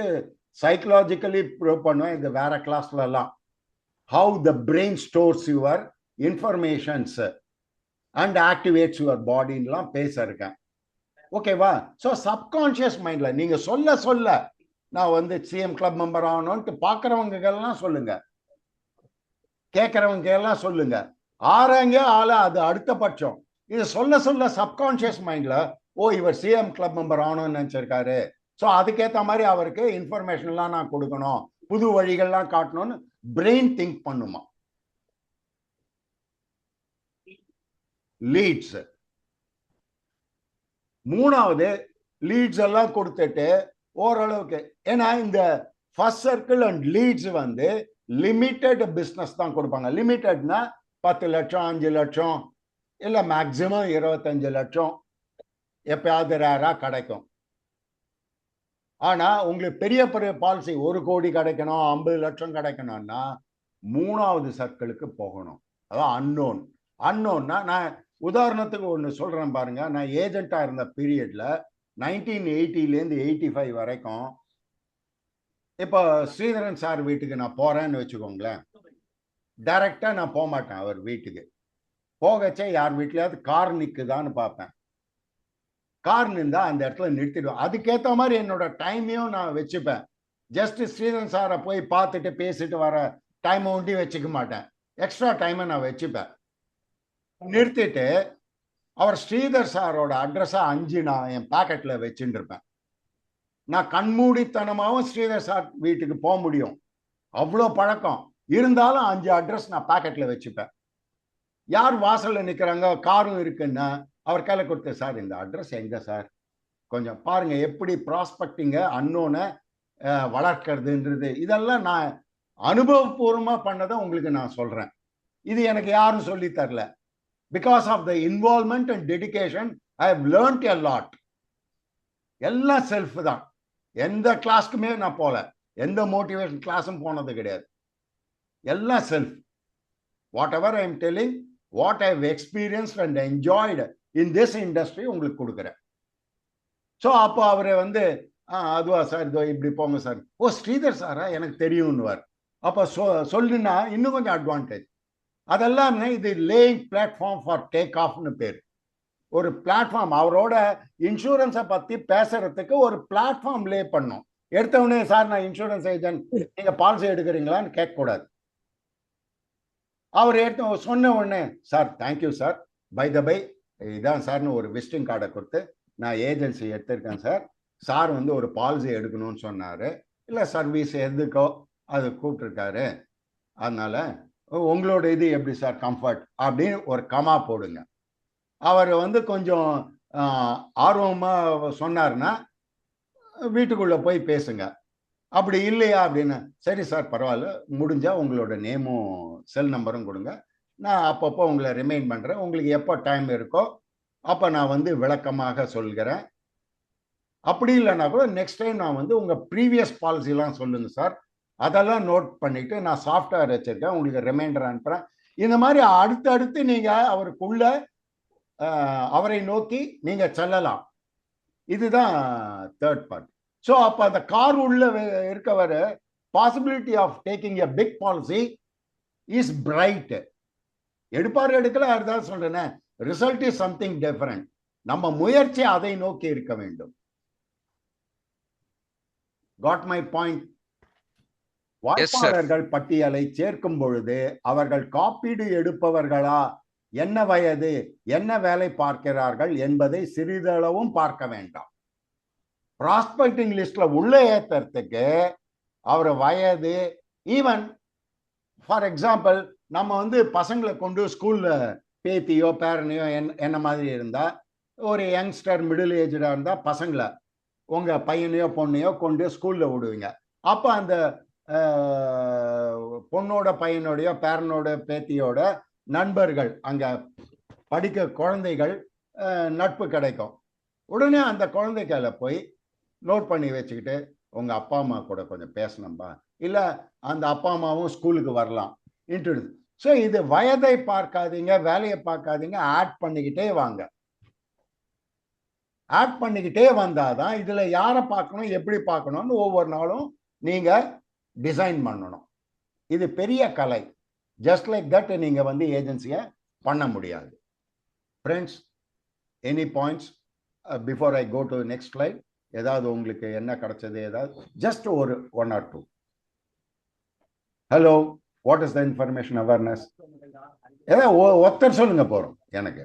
சைக்கலாஜிக்கலி ப்ரூவ் பண்ணுவேன். இது வேற கிளாஸ்ல எல்லாம். How the brain stores your informations and activates your பாடின்லாம் பேச இருக்கேன். ஓகேவா? ஸோ சப்கான்ஷியஸ் மைண்ட்ல நீங்க சொல்ல சொல்ல நான் வந்து சிஎம் கிளப் மெம்பர் ஆகணும்ட்டு பார்க்குறவங்க எல்லாம் சொல்லுங்க, கேட்குறவங்க எல்லாம் சொல்லுங்க, ஆறாங்க ஆள அது அடுத்த பட்சம். இது சொல்ல சொல்ல சப்கான்ஷியஸ் மைண்ட்ல ஓ இவர் சிஎம் கிளப் மெம்பர் ஆகணும்னு நினைச்சிருக்காரு, ஸோ அதுக்கேற்ற மாதிரி அவருக்கு இன்ஃபர்மேஷன்லாம் நான் கொடுக்கணும், புது வழிகள்லாம் காட்டணும்னு பிரெயின் திங்க் பண்ணுமா. லீட்ஸ். மூணாவது, லீட்ஸ் எல்லாம் கொடுத்துட்டு ஓரளவுக்கு, ஏன்னா இந்த ஃபர்ஸ்ட் சர்க்கிள் அண்ட் லீட்ஸ் வந்து லிமிட்டட் பிஸ்னஸ் தான் கொடுப்பாங்க. லிமிட்டட்னா 10 லட்சம் 5 லட்சம் இல்லை மேக்சிமம் 25 லட்சம் எப்பயாவது ரேரா கிடைக்கும். ஆனா உங்களுக்கு பெரிய பெரிய பாலிசி 1 கோடி கிடைக்கணும், 50 லட்சம் கிடைக்கணும்னா மூணாவது சர்க்கிளுக்கு போகணும். அதான் அன்னோன். அன்னோன்னா நான் உதாரணத்துக்கு ஒன்று சொல்றேன் பாருங்க. நான் ஏஜென்ட்டா இருந்த பீரியட்ல 1980லேருந்து 85 வரைக்கும், இப்போ ஸ்ரீதரன் சார் வீட்டுக்கு நான் போறேன்னு வச்சுக்கோங்களேன், டைரக்டா நான் போக மாட்டேன் அவர் வீட்டுக்கு. போகச்சே யார் வீட்லயாவது கார் நிற்குதான்னு பார்ப்பேன். கார் நின்றா அந்த இடத்துல நிறுத்திடுவேன். அதுக்கேற்ற மாதிரி என்னோட டைமையும் நான் வச்சுப்பேன். ஜஸ்ட் ஸ்ரீதரன் சாரை போய் பார்த்துட்டு பேசிட்டு வர டைமை ஒண்டி வச்சுக்க மாட்டேன், எக்ஸ்ட்ரா டைமை நான் வச்சுப்பேன். நிறுத்திட்டு அவர் ஸ்ரீதர் சாரோட அட்ரஸா 5 நான் என் பாக்கெட்ல வச்சுட்டு இருப்பேன். நான் கண்மூடித்தனமாவும் ஸ்ரீதர் சார் வீட்டுக்கு போக முடியும், அவ்வளோ பழக்கம் இருந்தாலும் 5 அட்ரஸ் நான் பாக்கெட்ல வச்சுப்பேன். யார் வாசல்ல நிக்கிறாங்க, காரும் இருக்குன்னா அவர் கையில கொடுத்து, சார் இந்த அட்ரஸ் எங்க சார், கொஞ்சம் பாருங்க, எப்படி ப்ராஸ்பெக்டிங்க அன்னோனை வளர்க்கறதுன்றது இதெல்லாம் நான் அனுபவபூர்வமா பண்ணதை உங்களுக்கு நான் சொல்றேன். இது எனக்கு யாரும் சொல்லி தரல. Because of the involvement and dedication, I have learnt a lot. எல்லாம் செல்ஃப் தான். எந்த கிளாஸ்க்குமே நான் போல, எந்த மோட்டிவேஷன் கிளாஸும் போனது கிடையாது. எல்லாம் self. Whatever I am telling, what I have experienced and enjoyed in this industry உங்களுக்கு கொடுக்குறேன். ஸோ அப்போ அவரை வந்து அதுவா சார், இதோ இப்படி போங்க சார், ஓ ஸ்ரீதர் சாரா எனக்கு தெரியும்னுவார். அப்போ சொல்லுன்னா இன்னும் கொஞ்சம் அட்வான்டேஜ். அதெல்லாம் இது லேயிங் பிளாட்ஃபார்ம் ஃபார் டேக் ஆஃப்னு பேர். ஒரு பிளாட்ஃபார்ம், அவரோட இன்சூரன்ஸை பற்றி பேசுறதுக்கு ஒரு பிளாட்ஃபார்ம் லே பண்ணும். எடுத்தவொடனே சார் நான் இன்சூரன்ஸ் ஏஜென்ட், நீங்கள் பாலிசி எடுக்கிறீங்களான்னு கேட்கக்கூடாது. அவர் சொன்ன உடனே sir thank you sir, bye the bye இதான் சார்னு ஒரு விசிட்டிங் கார்டை கொடுத்து, நான் ஏஜென்சி எடுத்திருக்கேன் சார், சார் வந்து ஒரு பாலிசி எடுக்கணும்னு சொன்னார், இல்லை சர்வீஸ் எதுக்கோ அது கூப்பிட்டுருக்காரு, அதனால உங்களோட இது எப்படி சார் கம்ஃபர்ட் அப்படின்னு ஒரு கமா போடுங்க. அவர் வந்து கொஞ்சம் ஆர்வமாக சொன்னார்னா வீட்டுக்குள்ளே போய் பேசுங்க. அப்படி இல்லையா அப்படின்னு, சரி சார் பரவாயில்ல, முடிஞ்சா உங்களோட நேமும் செல் நம்பரும் கொடுங்க, நான் அப்பப்போ உங்களை ரிமைண்ட் பண்ணுறேன், உங்களுக்கு எப்போ டைம் இருக்கோ அப்போ நான் வந்து விளக்கமாக சொல்கிறேன். அப்படி இல்லைன்னா கூட நெக்ஸ்ட் டைம் நான் வந்து உங்கள் ப்ரீவியஸ் பாலிசிலாம் சொல்லுங்கள் சார், அதெல்லாம் நோட் பண்ணிட்டு நான் சாஃப்ட்வேர் வச்சிருக்கேன், உங்களுக்கு ரிமைண்டர் அனுப்புகிறேன். இந்த மாதிரி அடுத்தடுத்து நீங்கள் அவருக்குள்ள அவரை நோக்கி நீங்கள் செல்லலாம். இதுதான் தேர்ட் பார்ட். ஸோ அப்போ அந்த கார் உள்ள இருக்கவர் possibility of taking a big policy is bright. எடுப்பார் எடுக்கல, அதுதான் சொல்றேனே, ரிசல்ட் இஸ் சம்திங் டிஃபரெண்ட். நம்ம முயற்சி அதை நோக்கி இருக்க வேண்டும். God my point? வாய்ப்பாளர்கள் பட்டியலை சேர்க்கும் பொழுது அவர்கள் காப்பீடு எடுப்பவர்களா, என்ன வயது, என்ன வேலை பார்க்கிறார்கள் என்பதை சிறிதளவும் பார்க்க வேண்டாம். ப்ராஸ்பெக்டிங் லிஸ்ட்ல உள்ள ஏத்துறதுக்கு அவர் வயது, ஈவன் ஃபார் எக்ஸாம்பிள் நம்ம வந்து பசங்களை கொண்டு ஸ்கூல்ல பேத்தியோ பேரனையோ என்ன மாதிரி இருந்தா, ஒரு யங்ஸ்டர் மிடில் ஏஜா இருந்தா பசங்களை உங்க பையனையோ பொண்ணையோ கொண்டு ஸ்கூல்ல விடுவீங்க. அப்ப அந்த பொண்ணோட பையனோடைய பேரனோட பேத்தியோட நண்பர்கள், அங்க படிக்க குழந்தைகள் நட்பு கிடைக்கும். உடனே அந்த குழந்தைகளை போய் நோட் பண்ணி வச்சுக்கிட்டு, உங்க அப்பா அம்மா கூட கொஞ்சம் பேசணும்பா, இல்ல அந்த அப்பா அம்மாவும் ஸ்கூலுக்கு வரலாம் இன்ட்ரோடியூஸ். ஸோ இது வயதை பார்க்காதீங்க, வேலையை பார்க்காதீங்க, ஆட் பண்ணிக்கிட்டே வாங்க. ஆட் பண்ணிக்கிட்டே வந்தாதான் இதுல யாரை பார்க்கணும், எப்படி பார்க்கணும்னு ஒவ்வொரு நாளும் நீங்க டிசைன் பண்ணணும். இது பெரிய கலை. ஜஸ்ட் லைக் தட் நீங்க வந்து ஏஜென்சியை பண்ண முடியாது. Friends, any points before I go to next slide? ஏதாவது உங்களுக்கு என்ன கிடைச்சது? ஏதாவது ஜஸ்ட் ஒரு 1 or 2. Hello, what is the information awareness? ஏதாவது ஒருத்தர் சொல்லுங்க போறோம் எனக்கு.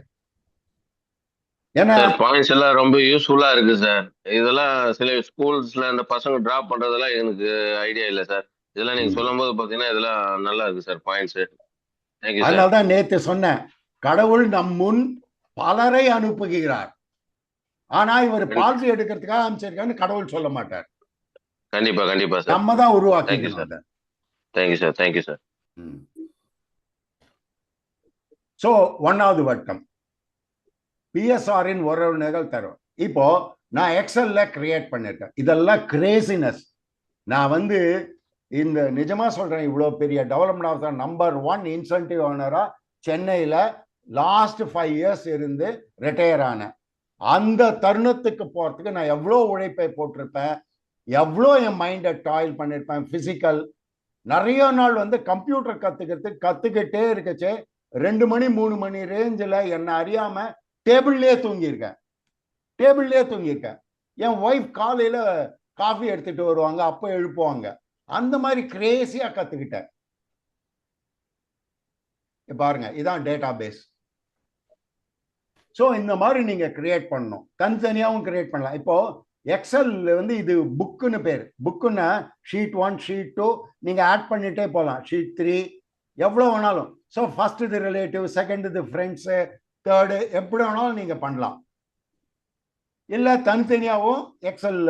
ஏன்னா பாயிண்ட்ஸ் எல்லாம் ரொம்ப யூஸ்ஃபுல்லா இருக்கு சார். இதெல்லாம் சில ஸ்கூல்ஸ்ல அந்த பசங்க டிராப் பண்றதெல்லாம் எனக்கு ஐடியா இல்லை சார். இதெல்லாம் நீங்க சொல்லும் போது பாத்தீங்கன்னா இதெல்லாம் நல்லா இருக்கு சார் பாயிண்ட்ஸ். Thank you sir. அதனால்தான் நேத்து சொன்னேன், கடவுள் நம் முன் பலரை அனுப்புகிறார், ஆனா இவர் பாலிசி எடுக்கிறதுக்காக அமைச்சிருக்கான்னு கடவுள் சொல்ல மாட்டார். கண்டிப்பா கண்டிப்பா சார். நம்ம தான் உருவாக்கிக்கணும். Thank you sir. Thank you sir. So 1வது வட்டம் பிஎஸ்ஆரின் உறவினர்கள் தரும். இப்போ நான் எக்ஸல்ல கிரியேட் பண்ணிருக்கேன். இதெல்லாம் கிரேசினஸ். நான் வந்து இந்த நிஜமா சொல்றேன், இவ்வளவு பெரிய டெவலப்மெண்ட் ஆஃப் நம்பர் 1 இன்சென்டிவ் ஓனரா சென்னையில லாஸ்ட் 5 இயர்ஸ் இருந்து ரிட்டையர் ஆனேன். அந்த தருணத்துக்கு போறதுக்கு நான் எவ்வளோ உழைப்பை போட்டிருப்பேன், எவ்வளோ என் மைண்டை டாயில் பண்ணியிருப்பேன். பிசிக்கல் நிறைய நாள் வந்து கம்ப்யூட்டர் கத்துக்கிட்டே இருக்கச்சே 2 மணி 3 மணி ரேஞ்சில் என்னை அறியாம டேபிள்லேயே தூங்கியிருக்கேன். என் ஒய்ஃப் காலையில காஃபி எடுத்துட்டு வருவாங்க, அப்போ எழுப்புவாங்க. அந்த மாதிரி கிரேசியா கத்துக்கிட்டேன். பாருங்க, இதான் டேட்டா பேஸ். ஸோ இந்த மாதிரி நீங்க கிரியேட் பண்ணணும். தனித்தனியாகவும் கிரியேட் பண்ணலாம். இப்போ எக்ஸல் வந்து இது புக்குன்னு பேர். புக்குன்னா ஷீட் 1 ஷீட் 2 நீங்க ஆட் பண்ணிட்டே போகலாம். ஷீட் 3 எவ்வளோ வேணாலும். ஸோ ஃபர்ஸ்ட் இது ரிலேட்டிவ், செகண்ட் இது ஃப்ரெண்ட்ஸு, தேர்டு எப்படி வேணாலும் நீங்க பண்ணலாம். இல்லை தனித்தனியாகவும் எக்ஸல்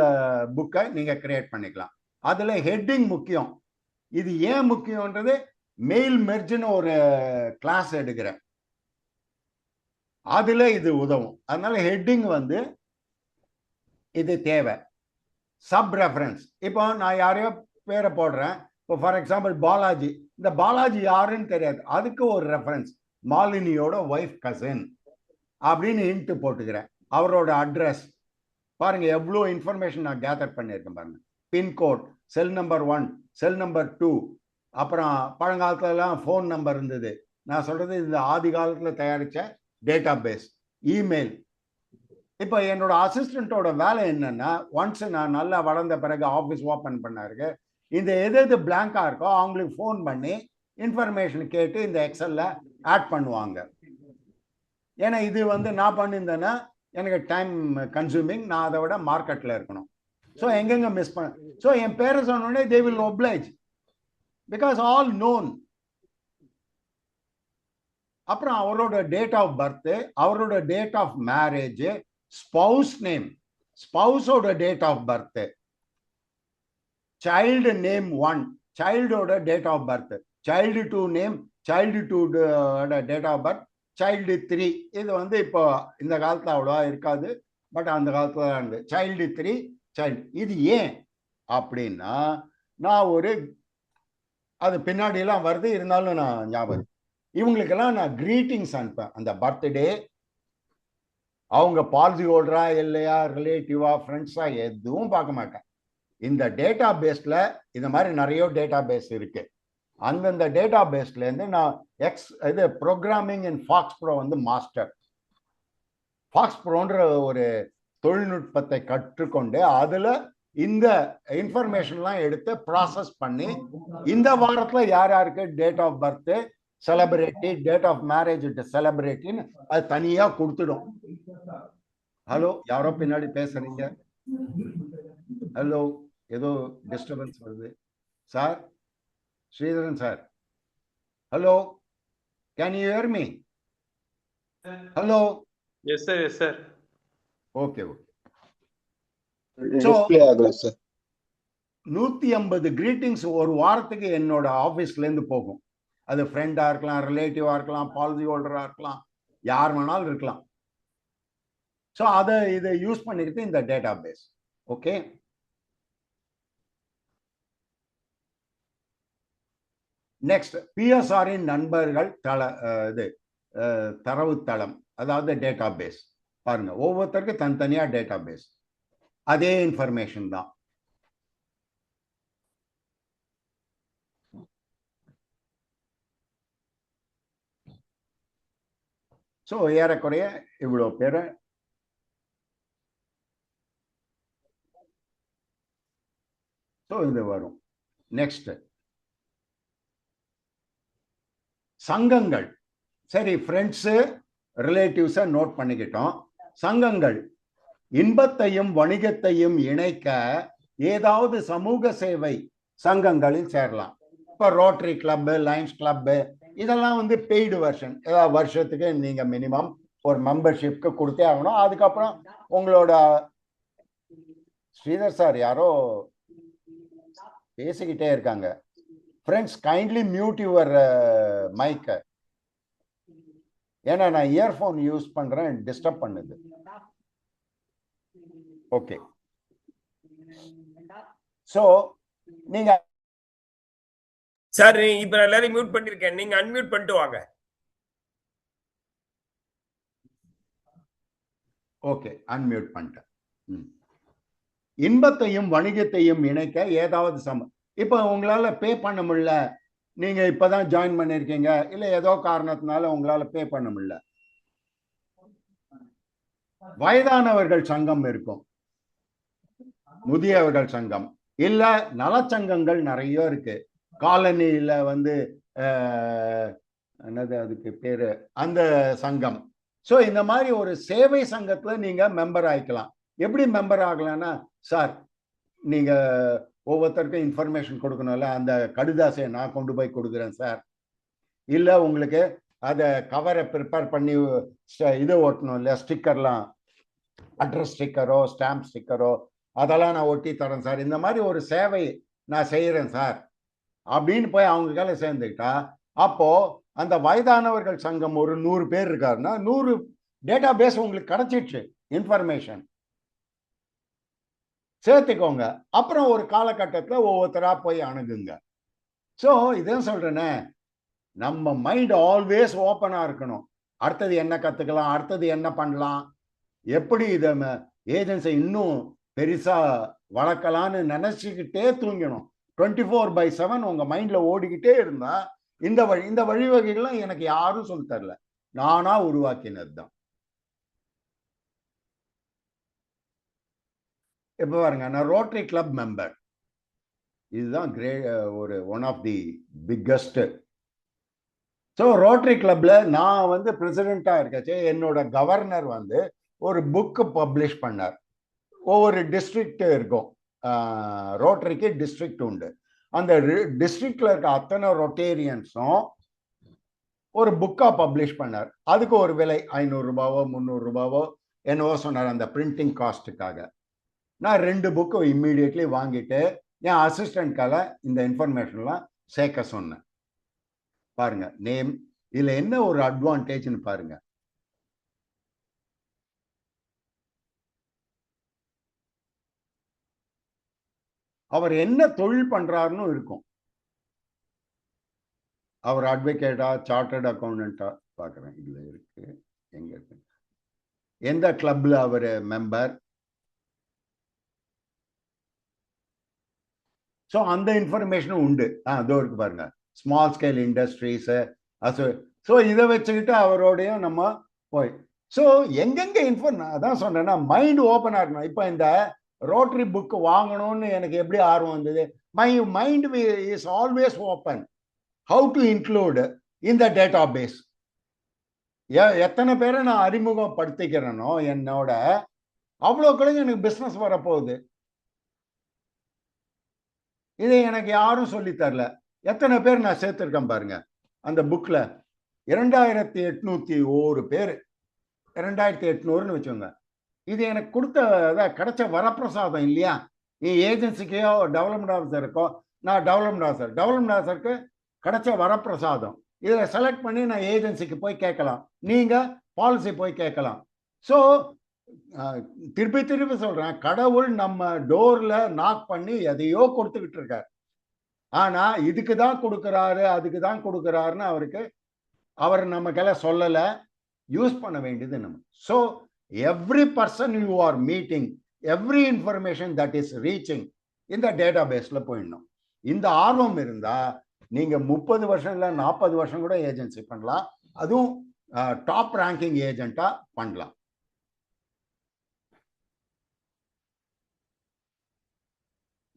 புக்கை நீங்க கிரியேட் பண்ணிக்கலாம். அதுல ஹெட்டிங் முக்கியம். இது ஏன் முக்கியம்ன்றது, மெயில் மெர்ஜ்னு ஒரு கிளாஸ் எடுக்கிறேன், அதுல இது உதவும். அதனால ஹெட்டிங் வந்து இது தேவை. சப் ரெஃபரன்ஸ், இப்போ நான் யாரையோ பேரை போடுறேன். இப்போ ஃபார் எக்ஸாம்பிள் பாலாஜி. இந்த பாலாஜி யாருன்னு தெரியாது, அதுக்கு ஒரு ரெஃபரன்ஸ், மாலினியோட ஒய்ஃப் கசின் அப்படின்னு இன்ட்டு போட்டுக்கிறேன். அவரோட அட்ரஸ் பாருங்க, எவ்வளோ இன்ஃபர்மேஷன் நான் கேதர் பண்ணியிருக்கேன் பாருங்க. Pincode, cell number 1, cell number 2, அப்புறம் பழங்காலத்துலலாம் ஃபோன் நம்பர் இருந்தது. நான் சொல்றது இந்த ஆதி காலத்தில் தயாரித்த டேட்டா பேஸ். இமெயில், இப்போ என்னோட அசிஸ்டண்ட்டோட வேலை என்னன்னா, ஒன்ஸ் நான் நல்லா வளர்ந்த பிறகு ஆஃபீஸ் ஓப்பன் பண்ணாருக்கு, இந்த எது பிளாங்கா இருக்கோ அவங்களுக்கு ஃபோன் பண்ணி இன்ஃபர்மேஷன் கேட்டு இந்த எக்ஸல்ல ஆட் பண்ணுவாங்க. ஏன்னா இது வந்து நான் பண்ணியிருந்தேன்னா எனக்கு டைம் கன்சூமிங், நான் அதை விட மார்க்கெட்டில் இருக்கணும். ஸோ எங்கெங்க மிஸ் பண்ண, ஸோ என் பேரை சொன்னோடனே they will oblige because all known. அப்புறம் அவரோட டேட் ஆஃப் பர்த், அவரோட date of marriage, spouse name, ஸ்பவுஸோட date of birth, child name 1, சைல்டோட date of birth, child 2 name, child 2 date of birth, child 3. இது வந்து இப்போ இந்த காலத்தில் அவ்வளோவா இருக்காது, பட் அந்த காலத்தில் தான் இருந்தது. Child 3 child. இது ஏன் அப்படின்னா, நான் ஒரு அது பின்னாடியெல்லாம் வருது, இருந்தாலும் நான் ஞாபகம், இவங்களுக்கெல்லாம் நான் கிரீட்டிங்ஸ் அனுப்பேன். அந்த பர்த்டே அவங்க பாலிசி ஹோல்டரா இல்லையா, ரிலேட்டிவா, ஃப்ரெண்ட்ஸா எதுவும் பார்க்க மாட்டேன். இந்த டேட்டா பேஸ்ல இந்த மாதிரி நிறைய டேட்டா பேஸ் இருக்கு. அந்தந்த டேட்டா பேஸ்ல இருந்து நான் இது ப்ரோக்ராமிங் இன் ஃபாக்ஸ் ப்ரோ வந்து மாஸ்டர். ஃபாக்ஸ் ப்ரோன்ற ஒரு தொழில்நுட்பத்தை கற்றுக்கொண்டு அதுல இந்த இன்ஃபர்மேஷன்லாம் எடுத்து ப்ராசஸ் பண்ணி, இந்த வாரத்தில் யார் யாருக்கு date of birth celebrity, date of marriage செலிபிரிட்டின்னு அது தனியா கொடுத்துடும். ஹலோ, யாரோ பின்னாடி பேசுறீங்க? ஹலோ, ஏதோ டிஸ்டர்பன்ஸ் வருது sir. Sridharan sir, hello, can you hear me? Hello. Yes sir, yes sir. Okay okay. So 150 greetings ஒரு வாரத்துக்கு என்னோட ஆஃபீஸ்ல இருந்து போகும். அது ஃப்ரெண்டா இருக்கலாம், ரிலேட்டிவா இருக்கலாம், பாலிசி ஹோல்டரா இருக்கலாம், யார் வேணாலும் இருக்கலாம். ஸோ இதை யூஸ் பண்ணிக்கிட்டு இந்த டேட்டா பேஸ். ஓகே, நெக்ஸ்ட் பிஎஸ்ஆரின் நண்பர்கள் தரவுத்தளம், அதாவது டேட்டா பேஸ். பாருங்க, ஒவ்வொருத்தருக்கும் தனித்தனியா டேட்டா பேஸ், அதே இன்ஃபர்மேஷன் தான். ஸோ ஏறக்குறைய இவ்வளோ பேரை ஸோ இது வரும். நெக்ஸ்ட் சங்கங்கள். சரி, ஃப்ரெண்ட்ஸு ரிலேட்டிவ்ஸை நோட் பண்ணிக்கிட்டோம். சங்கங்கள் இன்பத்தையும் வணிகத்தையும் இணைக்க ஏதாவது சமூக சேவை சங்கங்களில் சேரலாம். இப்போ ரோட்டரி கிளப்பு, லயன்ஸ் கிளப்பு, இதெல்லாம் வந்து பெய்டு வெர்ஷன். ஏதாவது வருஷத்துக்கு நீங்கள் மினிமம் ஒரு மெம்பர்ஷிப்க்கு கொடுத்தே ஆகணும். அதுக்கப்புறம் உங்களோட ஸ்ரீதர் சார் யாரோ பேசிக்கிட்டே இருக்காங்க. ஃப்ரெண்ட்ஸ் கைண்ட்லி மியூட் யுவர் மைக்கை. ஏன்னா நான் இயர்ஃபோன் யூஸ் பண்றேன், டிஸ்டர்ப் பண்ணுது. ஓகே, சோ நீங்க சார் இப்ப நான் எல்லாரையும் மியூட் பண்ணிருக்கேன், நீங்க அன்மியூட் பண்ணிட்டு வாங்க. ஓகே, அன்மியூட் பண்ணிட்டேன். இன்பத்தையும் வணிகத்தையும் இணைக்க ஏதாவது இப்ப உங்களால பே பண்ண முடியல, நீங்க இப்பதான் ஜாயின் பண்ணிருக்கீங்க, இல்ல ஏதோ காரணத்தினால உங்களால பே பண்ண முடியல, வயதானவர்கள் சங்கம் இருக்கும், முதியவர்கள் சங்கம், இல்ல நலச்சங்கங்கள் நிறைய இருக்கு. காலனியில வந்து என்னது அதுக்கு பேரு, அந்த சங்கம். ஸோ இந்த மாதிரி ஒரு சேவை சங்கத்துல நீங்க மெம்பர் ஆயிக்கலாம். எப்படி மெம்பர் ஆகலாம்னா, சார் நீங்க ஒவ்வொருத்தருக்கும் இன்ஃபர்மேஷன் கொடுக்கணும்ல, அந்த கடிதாசையை நான் கொண்டு போய் கொடுக்குறேன் சார், இல்ல உங்களுக்கு அதை கவரை ப்ரிப்பேர் பண்ணி இது ஓட்டணும் இல்லையா, ஸ்டிக்கர்லாம், அட்ரஸ் ஸ்டிக்கரோ ஸ்டாம்ப் ஸ்டிக்கரோ அதெல்லாம் நான் ஒட்டி தரேன் சார், இந்த மாதிரி ஒரு சேவை நான் செய்யறேன் சார் அப்படின்னு போய் அவங்க கையில சேர்ந்துக்கிட்டா, அப்போ அந்த வயதானவர்கள் சங்கம் ஒரு 100 பேர் இருக்காருன்னா 100 டேட்டா பேஸ் உங்களுக்கு கிடைச்சிடுச்சு, இன்ஃபர்மேஷன் சேர்த்துக்கோங்க. அப்புறம் ஒரு காலகட்டத்தில் ஒவ்வொருத்தரா போய் அணுகுங்க. ஸோ இதான் சொல்றேனே, நம்ம மைண்ட் ஆல்வேஸ் ஓப்பனா இருக்கணும். அடுத்தது என்ன கத்துக்கலாம், அடுத்தது என்ன பண்ணலாம், எப்படி இதை ஏஜென்சி இன்னும் பெருசா வளர்க்கலான்னு நினைச்சுக்கிட்டே தூங்கணும். 24/7 உங்க மைண்ட்ல ஓடிக்கிட்டே இருந்தா இந்த வழிவகைகள்லாம் எனக்கு யாரும் சொல்லி தரல, நானா உருவாக்கினது தான். இப்ப பாருங்க, நான் ரோட்டரி கிளப் மெம்பர், இதுதான் ஒரு one of the biggest. So rotary கிளப்ல நான் வந்து பிரசிடென்டா இருக்கச்சு, என்னோட கவர்னர் வந்து ஒரு புக்கு பப்ளிஷ் பண்ணார். ஒவ்வொரு டிஸ்ட்ரிக்ட் இருக்கும், ரோட்டரிக்கு டிஸ்ட்ரிக்ட் உண்டு. அந்த டிஸ்ட்ரிக்ட்ல இருக்க அத்தனை ரொட்டேரியன்ஸும் ஒரு புக்கா பப்ளிஷ் பண்ணார். அதுக்கு ஒரு விலை 500 ரூபாவோ 300 ரூபாவோ என்னவோ சொன்னார் அந்த பிரிண்டிங் காஸ்ட்டுக்காக. நான் 2 புக்கு இம்மீடியட்லி வாங்கிட்டு என் அசிஸ்டன்ட்கால இந்த இன்ஃபர்மேஷன்லாம் சேர்க்க சொன்னேன். பாருங்க நேம், இதுல என்ன ஒரு அட்வான்டேஜ்னு பாருங்க. அவர் என்ன தொழில் பண்றாருன்னு இருக்கும். அவர் அட்வொகேட்டா, சார்ட்டர்ட் அக்கௌண்டன்ட்டா பார்க்குறேன், இதுல இருக்கு, எங்க இருக்கு, எந்த கிளப்ல அவர் மெம்பர். ஸோ அந்த இன்ஃபர்மேஷனும் உண்டு. அதோ இருக்கு பாருங்க, ஸ்மால் ஸ்கேல் இண்டஸ்ட்ரீஸ். ஸோ இதை வச்சுக்கிட்டு அவரோடையும் நம்ம போய், ஸோ எங்கெங்க அதான் சொன்னேன்னா மைண்ட் ஓப்பனாக இருக்கணும். இப்போ இந்த ரோட்டரி புக் வாங்கணும்னு எனக்கு எப்படி ஆர்வம் வந்தது, my mind is always open. How to include இந்த டேட்டா பேஸ். எத்தனை பேரை நான் அறிமுகப்படுத்திக்கிறேனோ என்னோட, அவ்வளோக்குள்ள எனக்கு பிஸ்னஸ் வரப்போகுது. இதை எனக்கு யாரும் சொல்லி தரல. எத்தனை பேர் நான் சேர்த்திருக்கேன் பாருங்க அந்த புக்ல, 2801 பேர், 2800ன்னு வச்சுக்கோங்க. இது எனக்கு கொடுத்த கிடைச்ச வரப்பிரசாதம் இல்லையா. நீ ஏஜென்சிக்கோ டெவலப்மெண்ட் ஆஃபீஸருக்கோ, நான் டெவலப்மெண்ட் ஆஃபீஸருக்கு கிடைச்ச வரப்பிரசாதம். இதில் செலக்ட் பண்ணி நான் ஏஜென்சிக்கு போய் கேட்கலாம், நீங்க பாலிசி போய் கேட்கலாம். ஸோ திருப்பி சொல்றேன், கடவுள் நம்ம டோர்ல நாக் பண்ணி எதையோ கொடுத்துக்கிட்டு இருக்கார். ஆனா இதுக்கு தான் கொடுக்குறாரு, அதுக்கு தான் கொடுக்குறாருன்னு அவர் நமக்கெல்லாம் சொல்லல. யூஸ் பண்ண வேண்டியது நம்ம. So every person you are meeting, every information that is reaching இந்த டேட்டா பேஸ்ல போயிடணும். இந்த ஆர்வம் இருந்தா நீங்க 30 வருஷம் இல்லை 40 வருஷம் கூட ஏஜென்சி பண்ணலாம். அதுவும் டாப் ரேங்கிங் ஏஜென்ட்டா பண்ணலாம்.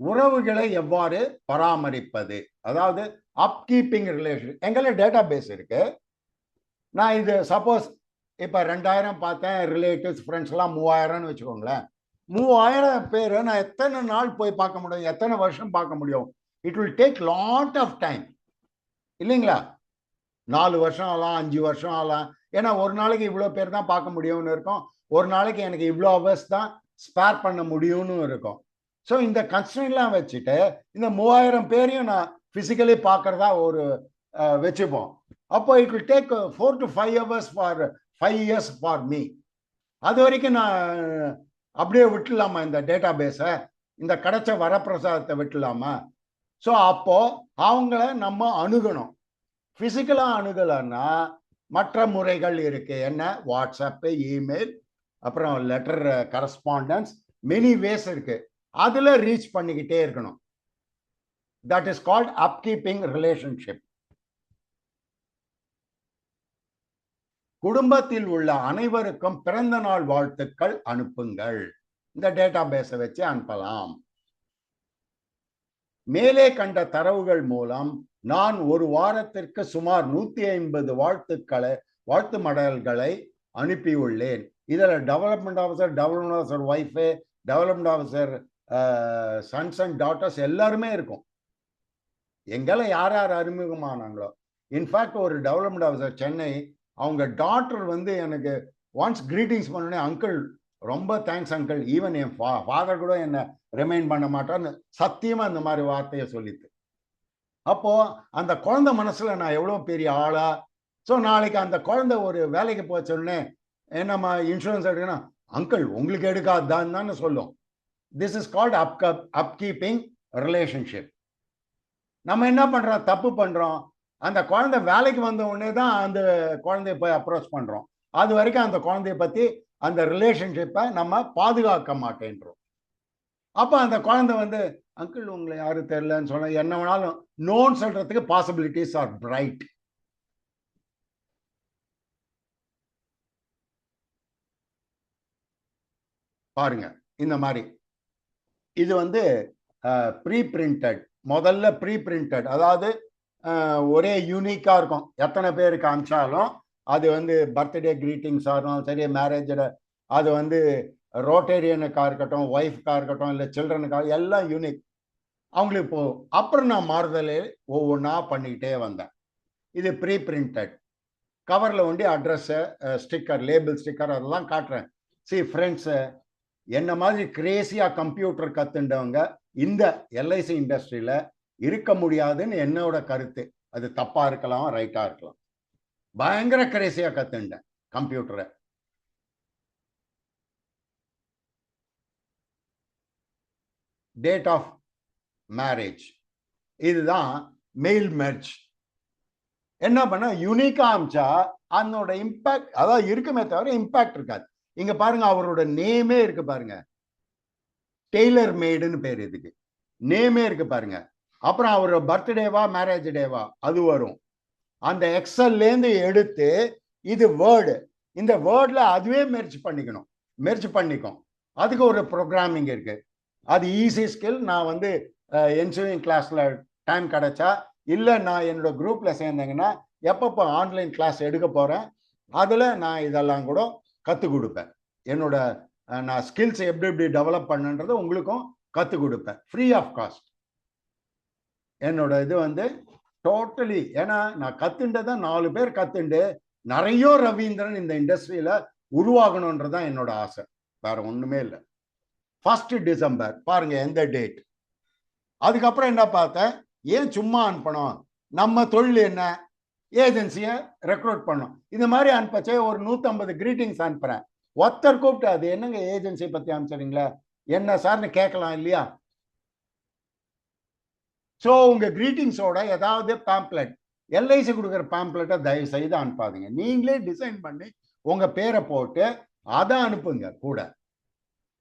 உறவுகளை எவ்வாறு பராமரிப்பது, அதாவது அப்கீப்பிங் ரிலேஷன். எங்கள டேட்டா பேஸ் இருக்கு. நான் இது சப்போஸ் இப்போ 2000 பார்த்தேன், ரிலேட்டிவ்ஸ் ஃப்ரெண்ட்ஸ் எல்லாம் 3000ன்னு வச்சுக்கோங்களேன். 3000 பேரை நான் எத்தனை நாள் போய் பார்க்க முடியும், எத்தனை வருஷம் பார்க்க முடியும்? It will take lot of time இல்லைங்களா? 4 வருஷம் ஆகலாம், 5 வருஷம் ஆகலாம். ஏன்னா ஒரு நாளைக்கு இவ்வளோ பேர் தான் பார்க்க முடியும்னு இருக்கும், ஒரு நாளைக்கு எனக்கு இவ்வளோ ஹவர்ஸ் தான் ஸ்பேர் பண்ண முடியும்னு இருக்கும். ஸோ இந்த கன்ஸ்ட்ரெயின்லாம் வச்சுட்டு இந்த 3000 பேரையும் நான் ஃபிசிக்கலி பார்க்கறதா ஒரு வச்சுப்போம். அப்போ it will take 4 to 5 hours for 5 years for me. அது வரைக்கும் நான் அப்படியே விட்டுலாமா இந்த டேட்டா பேஸை, இந்த கிடைச்ச வரப்பிரசாதத்தை விட்டுலாமா? ஸோ அப்போ அவங்கள நம்ம அணுகணும். பிசிக்கலாக அணுகலைன்னா மற்ற முறைகள் இருக்கு. என்ன? வாட்ஸ்அப்பு, இமெயில், அப்புறம் லெட்டர் கரஸ்பாண்டன்ஸ், மெனி வேஸ் இருக்கு. அதுல ரீச் பண்ணிக்கிட்டே இருக்கணும். That is called upkeeping relationship. குடும்பத்தில் உள்ள அனைவருக்கும் பிறந்த நாள் வாழ்த்துக்கள் அனுப்புங்கள். இந்த டேட்டா பேஸை வச்சு அனுப்பலாம். மேலே கண்ட தரவுகள் மூலம் நான் ஒரு வாரத்திற்கு சுமார் 150 வாழ்த்து மடல்களை அனுப்பியுள்ளேன். இதுல development officer wife, development officer sons and daughters எல்லாருமே இருக்கும். எங்களை யார் யார் அறிமுகமானாங்களோ. இன்ஃபேக்ட் ஒரு டெவலப்மெண்ட் ஆஃபீஸர் சென்னை, அவங்க டாக்டர் வந்து எனக்கு ஒன்ஸ் கிரீட்டிங்ஸ் பண்ணோடனே, அங்கிள் ரொம்ப தேங்க்ஸ் அங்கிள், ஈவன் என் ஃபாதர் கூட என்னை ரிமைண்ட் பண்ண மாட்டான்னு சத்தியமா இந்த மாதிரி வார்த்தையை சொல்லிட்டு. அப்போ அந்த குழந்தை மனசுல நான் எவ்வளோ பெரிய ஆளா. ஸோ நாளைக்கு அந்த குழந்தை ஒரு வேலைக்கு போச்சோடனே என்னம்மா இன்சூரன்ஸ் எடுக்கணும், அங்கிள் உங்களுக்கு எடுக்காதுதான் தானே சொல்லும். This is called upkeeping relationship. நம்ம என்ன பண்றோம்? தப்பு பண்றோம். அந்த குழந்தை வேலைக்கு வந்த உடனே தான் அந்த குழந்தைய போய் அப்ரோச் பண்றோம். அது வரைக்கும் அந்த குழந்தைய பத்தி அந்த ரிலேஷன்ஷிப்பை நம்ம பாதுகாக்க மாட்டேன்றோம். அப்போ அந்த குழந்தை வந்து அங்கிள் உங்களை யாரும் தெரியலன்னு சொன்ன என்ன வேணாலும் நோன்னு சொல்றதுக்கு பாசிபிலிட்டிஸ் ஆர் பிரைட். பாருங்க இந்த மாதிரி இது வந்து ப்ரீ பிரிண்டட். முதல்ல ப்ரீ பிரிண்டட், அதாவது ஒரே யூனிக்கா இருக்கும். எத்தனை பேருக்கு அனுப்பிச்சாலும் அது வந்து பர்த்டே கிரீட்டிங்ஸாக இருந்தாலும் சரி, மேரேஜோட அது வந்து ரோட்டேரியனுக்காக இருக்கட்டும், ஒய்ஃப்காக இருக்கட்டும், இல்லை சில்ட்ரனுக்காக, எல்லாம் யூனிக் அவங்களுக்கு போகும். அப்புறம் நான் மாறுதலே ஒவ்வொன்றா பண்ணிக்கிட்டே வந்தேன். இது ப்ரீ பிரிண்டட். கவரில் ஒண்டி அட்ரஸ்ஸு, ஸ்டிக்கர், லேபிள் ஸ்டிக்கர் அதெல்லாம் காட்டுறேன். சி ஃப்ரெண்ட்ஸு, என்ன மாதிரி கிரேசியாக கம்ப்யூட்டர் கற்றுண்டவங்க இந்த எல்ஐசி இண்டஸ்ட்ரியில் இருக்க முடியாதுன்னு என்னோட கருத்து. அது தப்பாக இருக்கலாம், ரைட்டாக இருக்கலாம். பயங்கர கிரேசியாக கற்றுண்டேன் கம்ப்யூட்டரை. டேட் ஆஃப் மேரேஜ், இதுதான் மெயில் மெர்ஜ். என்ன பண்ண யூனிக்கா அமிச்சா அதனோட இம்பாக்ட் அதாவது இருக்குமே தவிர இம்பாக்ட் இருக்காது. இங்க பாருங்க, அவரோட நேமே இருக்கு பாருங்க, டெய்லர் மேடுன்னு பேர். இதுக்கு நேமே இருக்கு பாருங்க. அப்புறம் அவரோட பர்த்டேவா மேரேஜ் டேவா அது வரும். அந்த எக்ஸல்லேருந்து எடுத்து இது வேர்டு, இந்த வேர்ட்ல அதுவே மெர்ஜ் பண்ணிக்கும். அதுக்கு ஒரு ப்ரோக்ராமிங் இருக்கு. அது ஈஸி ஸ்கில். நான் வந்து என்ஜினியரிங் கிளாஸ்ல டைம் கிடைச்சா, இல்லை நான் என்னோட குரூப்ல சேர்ந்தேங்கன்னா எப்பப்போ ஆன்லைன் கிளாஸ் எடுக்க போறேன் அதில் நான் இதெல்லாம் கூட கற்றுக் கொடுப்பேன். என்னோட நான் ஸ்கில்ஸ் எப்படி டெவலப் பண்ணுன்றதை உங்களுக்கும் கற்றுக் கொடுப்பேன் ஃப்ரீ ஆஃப் காஸ்ட். என்னோட இது வந்து டோட்டலி, ஏன்னா நான் கத்துண்டதை 4 பேர் கத்துண்டு நிறைய ரவீந்திரன் இந்த இண்டஸ்ட்ரியில உருவாகணுன்றதான் என்னோட ஆசை, வேற ஒண்ணுமே இல்லை. 1 December பாருங்க எந்த டேட். அதுக்கப்புறம் என்ன பார்த்தேன், ஏன் சும்மா அனுப்பணும், நம்ம தொழில் என்ன, ஏஜென்சியை ரெக்ரூட் பண்ணோம். இந்த மாதிரி அனுப்பச்சே ஒரு 150 கிரீட்டிங்ஸ் அனுப்புறேன். ஒருத்தர் கூப்பிட்டு அது என்னங்க ஏஜென்சி பத்தி அனுப்பிச்சிடுங்களா என்ன சார்னு கேட்கலாம் இல்லையா? ஸோ உங்க கிரீட்டிங்ஸோட ஏதாவது பேம்ப்ளெட், எல்ஐசி கொடுக்குற பேம்ப்ளெட்டை தயவு செய்து அனுப்பாதீங்க. நீங்களே டிசைன் பண்ணி உங்க பேரை போட்டு அதை அனுப்புங்க கூட.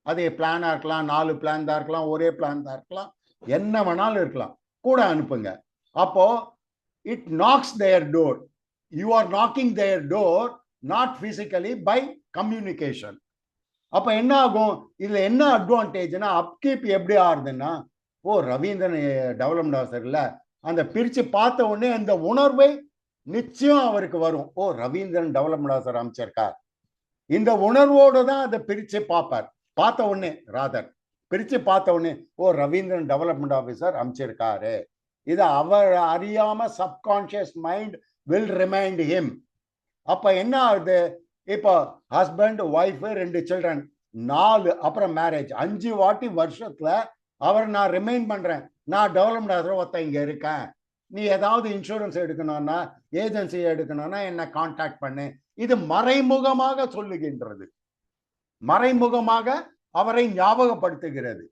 அது பிளானா இருக்கலாம், 4 பிளான் தான் இருக்கலாம், ஒரே பிளான் தான் இருக்கலாம், என்ன வேணாலும் இருக்கலாம், கூட அனுப்புங்க. அப்போ it knocks their door. You are knocking their door not physically, by communication. அப்ப என்ன ஆகும், இதுல என்ன அட்வான்டேஜ்னா அப்கீப் எப்படி ஆகுதுன்னா, ஓ ரவீந்திரன் டெவலப்மெண்ட் ஆஃபீஸர் இல்ல, அந்த பிரிச்சு பார்த்த உடனே அந்த உணர்வை நிச்சயம் அவருக்கு வரும். ஓ ரவீந்திரன் டெவலப்மெண்ட் ஆஃபீஸர் அமைச்சிருக்கா, இந்த உணர்வோடு தான் அதை பிரிச்சு பார்ப்பார். பார்த்த உடனே ராதர் பிரிச்சு பார்த்த உடனே ஓ ரவீந்திரன் டெவலப்மெண்ட் ஆஃபீஸர் அமைச்சிருக்காரு, இது அவர் அறியாம subconscious mind will remind him. அப்ப என்ன ஆகுது, இப்போ ஹஸ்பண்ட் ஒய்ஃப் 2 சில்ட்ரன் 4, அப்புறம் மேரேஜ் 5 வாட்டி வருஷத்துல அவர் நான் ரிமைண்ட் பண்றேன், நான் டெவலப்மெண்ட் ஆஃபீஸர் ஒருத்தன் இங்க இருக்கேன், நீ ஏதாவது இன்சூரன்ஸ் எடுக்கணும்னா ஏஜென்சி எடுக்கணும்னா என்ன கான்டாக்ட் பண்ணு. இது மறைமுகமாக சொல்லுகின்றது, மறைமுகமாக அவரை ஞாபகப்படுத்துகிறது.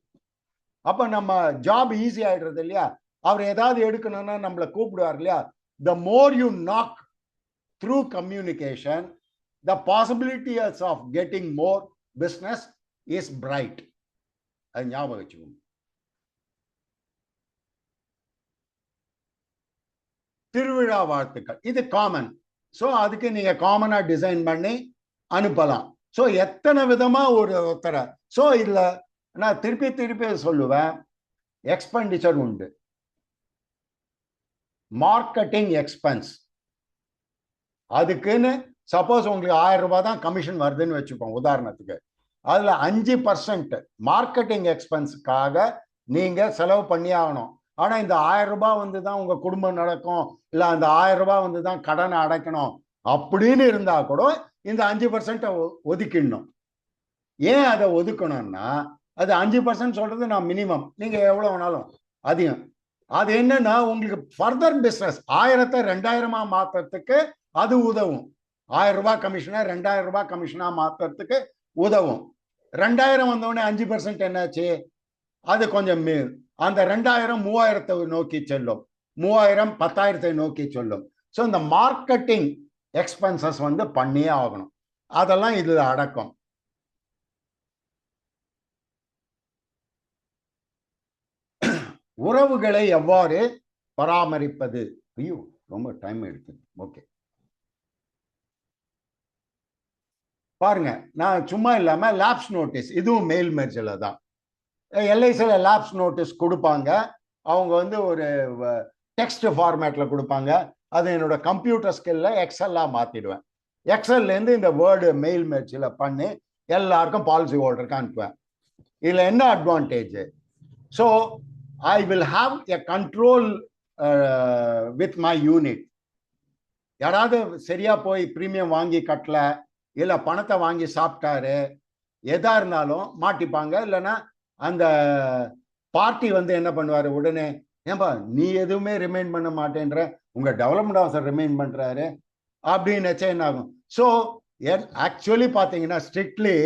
அப்ப நம்ம ஜாப் ஈஸி ஆயிடுறது இல்லையா. அவர் ஏதாவது எடுக்கணும்னா நம்மளை கூப்பிடுவார் இல்லையா. The more you knock through communication, the possibilities of getting more business is bright. அது ஞாபகம் வச்சுக்கோங்க. திருவிழா வாழ்த்துக்கள் இது காமன். ஸோ அதுக்கு நீங்க காமனா டிசைன் பண்ணி அனுப்பலாம். ஸோ எத்தனை விதமா ஒருத்தரை. ஸோ இதுல நான் திருப்பி திருப்பி சொல்லுவேன், எக்ஸ்பெண்டிச்சர் உண்டு, மார்க்கெட்டிங் எக்ஸ்பென்ஸ். அதுக்குன்னு சப்போஸ் உங்களுக்கு 1000 ரூபாய் தான் கமிஷன் வருதுன்னு வச்சுப்போம் உதாரணத்துக்கு, அதுல 5% மார்க்கெட்டிங் எக்ஸ்பென்ஸுக்காக நீங்க செலவு பண்ணி ஆகணும். ஆனா இந்த 1000 ரூபாய் வந்து தான் உங்க குடும்பம் நடக்கும், இல்ல அந்த 1000 ரூபாய் வந்து தான் கடனை அடைக்கணும் அப்படின்னு இருந்தா கூட இந்த 5% ஒதுக்கிடணும். ஏன் அதை ஒதுக்கணும்னா, அது 5% சொல்றது நான் மினிமம், நீங்க எவ்வளவு வேணாலும் அதிகம். அது என்னன்னா உங்களுக்கு ஃபர்தர் பிசினஸ் 1000-ஐ 2000-ஆ மாத்துறதுக்கு அது உதவும். 1000 ரூபாய் கமிஷனை 2000 ரூபாய் கமிஷனா மாத்துறதுக்கு உதவும். 2000 வந்தோடனே 5% என்னாச்சு, அது கொஞ்சம் அந்த 2000 3000-ஐ நோக்கி செல்லும், 3000 10,000-ஐ நோக்கி சொல்லும். ஸோ இந்த மார்க்கெட்டிங் எக்ஸ்பென்சஸ் வந்து பண்ணியே ஆகணும். அதெல்லாம் இதுல அடக்கம். உறவுகளை எவ்வாறு பராமரிப்பது. ஐயோ ரொம்ப டைம் எடுத்து. ஓகே பாருங்க, நான் சும்மா இல்லாம லேப்ஸ் நோட்டீஸ், இதுவும் மெயில் மெர்ஜில் தான். எல்ஐசியில் லேப்ஸ் நோட்டீஸ் கொடுப்பாங்க, அவங்க வந்து ஒரு டெக்ஸ்ட் ஃபார்மேட்ல கொடுப்பாங்க. அது என்னோட கம்ப்யூட்டர் ஸ்கில்ல எக்ஸல்லா மாத்திடுவேன். எக்ஸல்லேருந்து இந்த வேர்டு மெயில் மெர்ஜில் பண்ணி எல்லாருக்கும் பாலிசி ஹோல்டருக்கு அனுப்புவேன். இதுல என்ன advantage, so I will have a control with my unit. யாராவது சரியா போய் பிரீமியம் வாங்கி கட்டல, இல்ல பணத்தை வாங்கி சாப்பிட்டாரு, எதா இருந்தாலும் மாட்டிப்பாங்க. இல்லைன்னா அந்த பார்ட்டி வந்து என்ன பண்ணுவாரு, உடனே ஏன்பா நீ எதுவுமே ரிமைண்ட் பண்ண மாட்டேன்ற, உங்க டெவலப்மெண்ட் ஆஃபீஸர் ரிமைண்ட் பண்றாரு அப்படின்னு என்ன ஆகும். ஸோ ஆக்சுவலி பாத்தீங்கன்னா strictly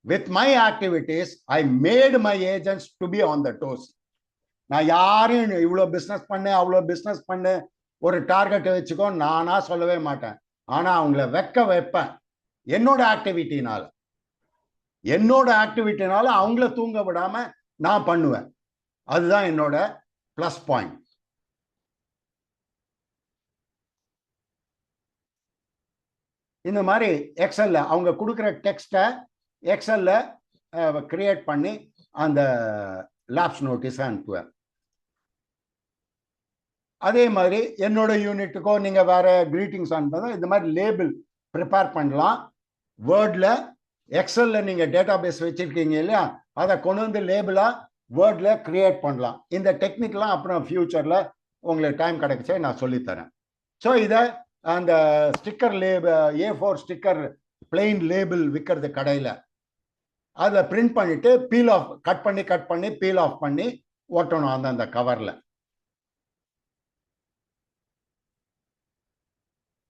with my activities I made my agents to be on the dose. நான் யாரையும் இவ்வளோ பிஸ்னஸ் பண்ணு அவ்வளோ பிஸ்னஸ் பண்ணு ஒரு டார்கெட் வச்சுக்கோ நானா சொல்லவே மாட்டேன். ஆனா அவங்கள வைப்பேன் என்னோட ஆக்டிவிட்டினால அவங்கள தூங்க விடாம நான் பண்ணுவேன். அதுதான் என்னோட பிளஸ் பாயிண்ட். இந்த மாதிரி எக்ஸல்ல அவங்க கொடுக்குற டெக்ஸ்டை எக்ஸல்ல கிரியேட் பண்ணி அந்த லேப்ஸ் நோட்டீஸை அனுப்புவேன். அதே மாதிரி என்னோட யூனிட்டுக்கோ நீங்க வேற கிரீட்டிங்ஸ் அனுப்புறதோ இந்த மாதிரி லேபிள் ப்ரிப்பேர் பண்ணலாம். வேர்ட்ல எக்ஸல்ல நீங்க டேட்டா பேஸ் வச்சிருக்கீங்க இல்லையா, அதை கொண்டு வந்து லேபிளா வேர்ட்ல கிரியேட் பண்ணலாம். இந்த டெக்னிக்லாம் அப்புறம் ஃபியூச்சர்ல உங்களுக்கு டைம் கிடைச்சே நான் சொல்லித்தரேன். ஸோ இதை அந்த sticker A4 sticker plain label விற்கிறது கடையில், அதை பிரிண்ட் பண்ணிட்டு பீல் ஆஃப் கட் பண்ணி பீல் ஆஃப் பண்ணி ஒட்டணும் அந்த கவர்ல.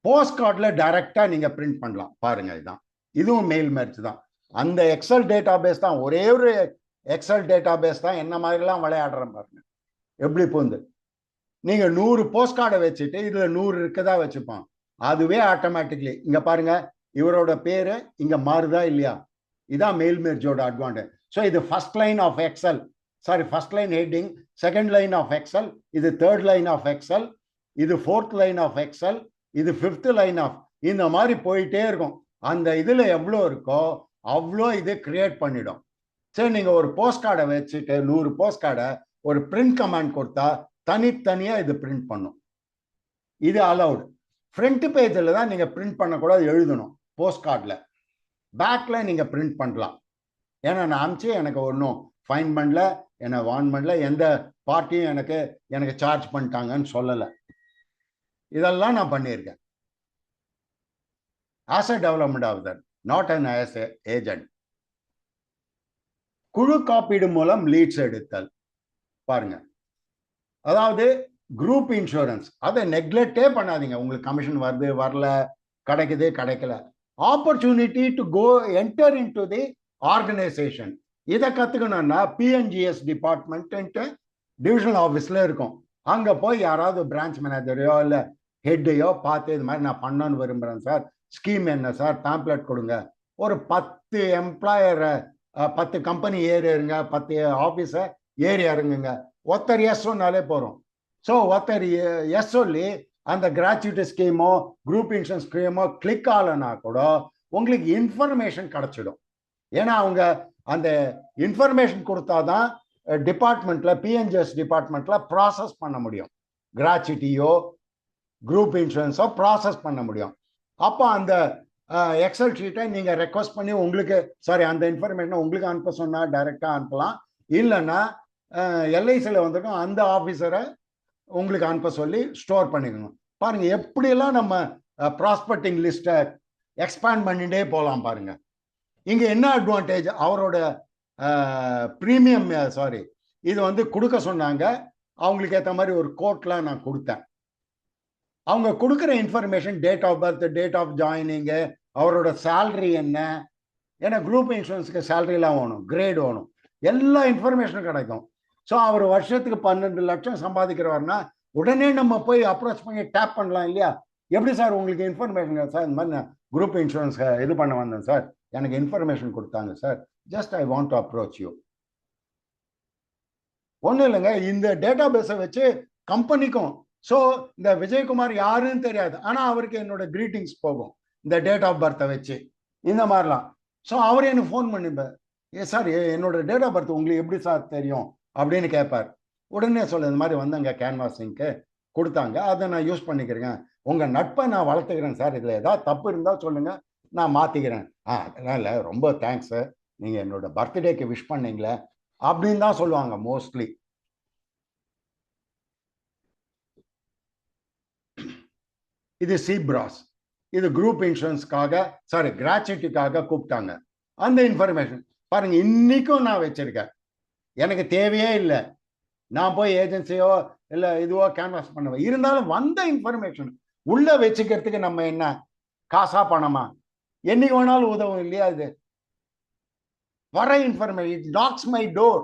போஸ்ட் கார்டில் டைரக்டா நீங்க பிரிண்ட் பண்ணலாம். பாருங்க, இதுதான், இதுவும் மெயில் மெர்ஜ் தான். அந்த எக்ஸல் டேட்டா பேஸ் தான், ஒரே ஒரு எக்ஸல் டேட்டா பேஸ் தான். என்ன மாதிரிலாம் விளையாடுறேன் பாருங்க எப்படி போந்து. நீங்க 100 போஸ்ட் கார்டை வச்சுட்டு இதுல 100 இருக்குதா வச்சுப்போம், அதுவே ஆட்டோமேட்டிக்லி இங்க பாருங்க இவரோட பேரு இங்க மாறுதா இல்லையா. இதான் மெயில் மெர்ஜோட அட்வான்டேஜ். ஸோ இது first line of Excel, sorry first line heading, second line of Excel, இது தேர்ட் லைன் ஆஃப் எக்ஸல், இது ஃபோர்த் லைன் ஆஃப் எக்ஸல், இது 5th லைன் ஆஃப் இந்த மாதிரி போயிட்டே இருக்கும். அந்த இதுல எவ்வளோ இருக்கோ அவ்வளோ இது கிரியேட் பண்ணிடும். சரி, நீங்க ஒரு போஸ்ட் கார்டை வச்சுட்டு 100 போஸ்ட் கார்டை ஒரு பிரிண்ட் கமாண்ட் கொடுத்தா தனித்தனியா இது பிரிண்ட் பண்ணும். இது அலவுடு. ஃப்ரண்ட் பேஜில் தான் நீங்க பிரிண்ட் பண்ணக்கூடாது, எழுதணும். போஸ்ட் கார்டில் பேக்ல நீங்க பிரிண்ட் பண்ணலாம். ஏன்னா நான் அனுப்பிச்சு எனக்கு ஒன்றும் ஃபைன் பண்ணல, என்னை வார்ன் பண்ணல, எந்த பார்ட்டியும் எனக்கு சார்ஜ் பண்ணிட்டாங்கன்னு சொல்லலை. இதெல்லாம் நான் பண்ணியிருக்கேன். As a development officer, not an as a agent. குழு காப்பீடு மூலம் லீட்ஸ் எடுத்தல் பாருங்க. அதாவது குரூப் இன்சூரன்ஸ், அதை நெக்லெக்டே பண்ணாதீங்க. உங்களுக்கு கமிஷன் வருது, வரல, கிடைக்குது, கிடைக்கல. Opportunity to go enter into the organisation. இதை கற்றுக்கணும்னா பிஎன்ஜிஎஸ் டிபார்ட்மெண்ட் டிவிஷனல் ஆஃபீஸில் இருக்கும். அங்கே போய் யாராவது பிரான்ச் மேனேஜரையோ இல்லை ஹெட்டையோ பார்த்து இது மாதிரி நான் பண்ணணும்னு விரும்புகிறேன் சார், ஸ்கீம் என்ன சார், பேம்ப்ளெட் கொடுங்க. ஒரு 10 எம்ப்ளாயரை 10 கம்பெனி ஏறிங்க, 10 ஆஃபீஸை ஏறி இறங்குங்க. ஒருத்தர் எஸ் சொன்னாலே போகிறோம். ஸோ ஒருத்தர் எஸ் சொல்லி அந்த கிராச்சுவிட்டி ஸ்கீமோ குரூப் இன்சூரன்ஸ் ஸ்கீமோ கிளிக் ஆகலைன்னா கூட உங்களுக்கு இன்ஃபர்மேஷன் கிடைச்சிடும். ஏன்னா அவங்க அந்த இன்ஃபர்மேஷன் கொடுத்தாதான் டிபார்ட்மெண்ட்ல பிஎன்ஜிஎஸ் டிபார்ட்மெண்ட்ல ப்ராசஸ் பண்ண முடியும். கிராச்சுவிட்டியோ குரூப் இன்சூரன்ஸோ ப்ராசஸ் பண்ண முடியும். அப்போ அந்த எக்ஸல் ஷீட்டை நீங்க ரெக்வஸ்ட் பண்ணி உங்களுக்கு அந்த இன்ஃபர்மேஷனை உங்களுக்கு அனுப்ப சொன்னா டைரக்டா அனுப்பலாம். இல்லைன்னா எல்ஐசியில் வந்திருக்கோம் அந்த ஆஃபீஸரை உங்களுக்கு அனுப்ப சொல்லி ஸ்டோர் பண்ணிக்கணும். பாருங்க எப்படியெல்லாம் நம்ம ப்ராஸ்பெக்டிங் லிஸ்ட்டை எக்ஸ்பேண்ட் பண்ணிட்டே போகலாம். பாருங்க இங்க என்ன அட்வான்டேஜ், அவரோட ப்ரீமியம் இது கொடுக்க சொன்னாங்க. அவங்களுக்கு ஏற்ற மாதிரி ஒரு கோட்லாம் நான் கொடுத்தேன். அவங்க கொடுக்குற information, date of birth, date of joining, அவரோட சேலரி என்ன, ஏன்னா குரூப் இன்சூரன்ஸுக்கு சேலரிலாம் வேணும், கிரேட் வேணும், எல்லா இன்ஃபர்மேஷனும் கிடைக்கும். ஸோ அவர் வருஷத்துக்கு 12 லட்சம் சம்பாதிக்கிறவர்னா உடனே நம்ம போய் அப்ரோச் பண்ணி டேப் பண்ணலாம் இல்லையா? எப்படி சார் உங்களுக்கு இன்ஃபர்மேஷன் சார், இந்த மாதிரி நான் குரூப் இன்சூரன்ஸ் இது பண்ண வந்தேன் சார், எனக்கு இன்ஃபர்மேஷன் கொடுத்தாங்க sir, just I want to approach you. ஒன்றும் இல்லைங்க, இந்த டேட்டா பேஸை வச்சு கம்பெனிக்கும், ஸோ இந்த விஜயகுமார் யாருன்னு தெரியாது, ஆனால் அவருக்கு என்னோட கிரீட்டிங்ஸ் போகும் இந்த டேட் ஆஃப் பர்த்தை வச்சு, இந்த மாதிரிலாம். ஸோ அவர் எனக்கு ஃபோன் பண்ணிப்பார், சார் என்னோட டேட் ஆஃப் பர்த் உங்களுக்கு எப்படி சார் தெரியும் அப்படின்னு கேட்பார். உடனே சொல்ல இந்த மாதிரி வந்தங்க கேன்வாசிங்க்கு கொடுத்தாங்க, அதை நான் யூஸ் பண்ணிக்கிறேங்க, உங்கள் நட்பை நான் வளர்த்துக்கிறேன் சார், இதில் ஏதாவது தப்பு இருந்தால் சொல்லுங்கள் நான் மாற்றிக்கிறேன். அதனால் ரொம்ப தேங்க்ஸு, நீங்கள் என்னோட பர்த்டேக்கு விஷ் பண்ணீங்களே அப்படின்னு தான் சொல்லுவாங்க மோஸ்ட்லி. இது சீப்ராஸ், இது குரூப் இன்சூரன்ஸ்க்காக கிராச்சுவிட்டிக்காக கூப்பிட்டாங்க. அந்த இன்ஃபர்மேஷன் பாருங்க இன்னைக்கும் நான் வச்சிருக்கேன். எனக்கு தேவையே இல்லை, நான் போய் ஏஜென்சியோ இல்லை இதுவோ கேன்வாஸ் பண்ணுவேன். இருந்தாலும் வந்த இன்ஃபர்மேஷன் உள்ள வச்சுக்கிறதுக்கு நம்ம என்ன காசா பணமா, என்னைக்கு வேணாலும் உதவும் இல்லையா? இது வர information it knocks my door.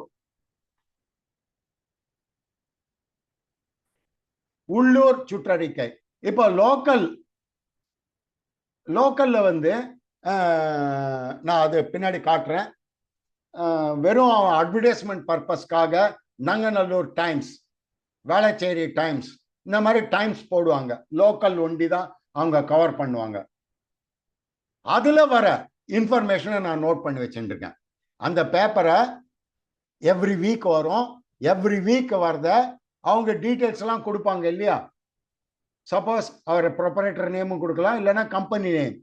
உள்ளூர் சுற்றறிக்கை, இப்போ லோக்கல்ல நான் அது பின்னாடி காட்டுறேன். வெறும் அட்வர்டைஸ்மெண்ட் பர்பஸ்க்காக நங்கநல்லூர் டைம்ஸ், வேளச்சேரி டைம்ஸ், இந்த மாதிரி டைம்ஸ் போடுவாங்க. லோக்கல் ஒண்டி தான் அவங்க கவர் பண்ணுவாங்க. அதுல வர இன்ஃபர்மேஷனை நான் நோட் பண்ணி வச்சுருக்கேன். அந்த பேப்பரை எவ்ரி வீக் வரும், எவ்ரி வீக் வரத அவங்க டீட்டெயில்ஸ் எல்லாம் கொடுப்பாங்க இல்லையா? சப்போஸ் அவர் ப்ரொப்ரைட்டர் நேமும் கொடுக்கலாம், இல்லைன்னா கம்பெனி நேம்,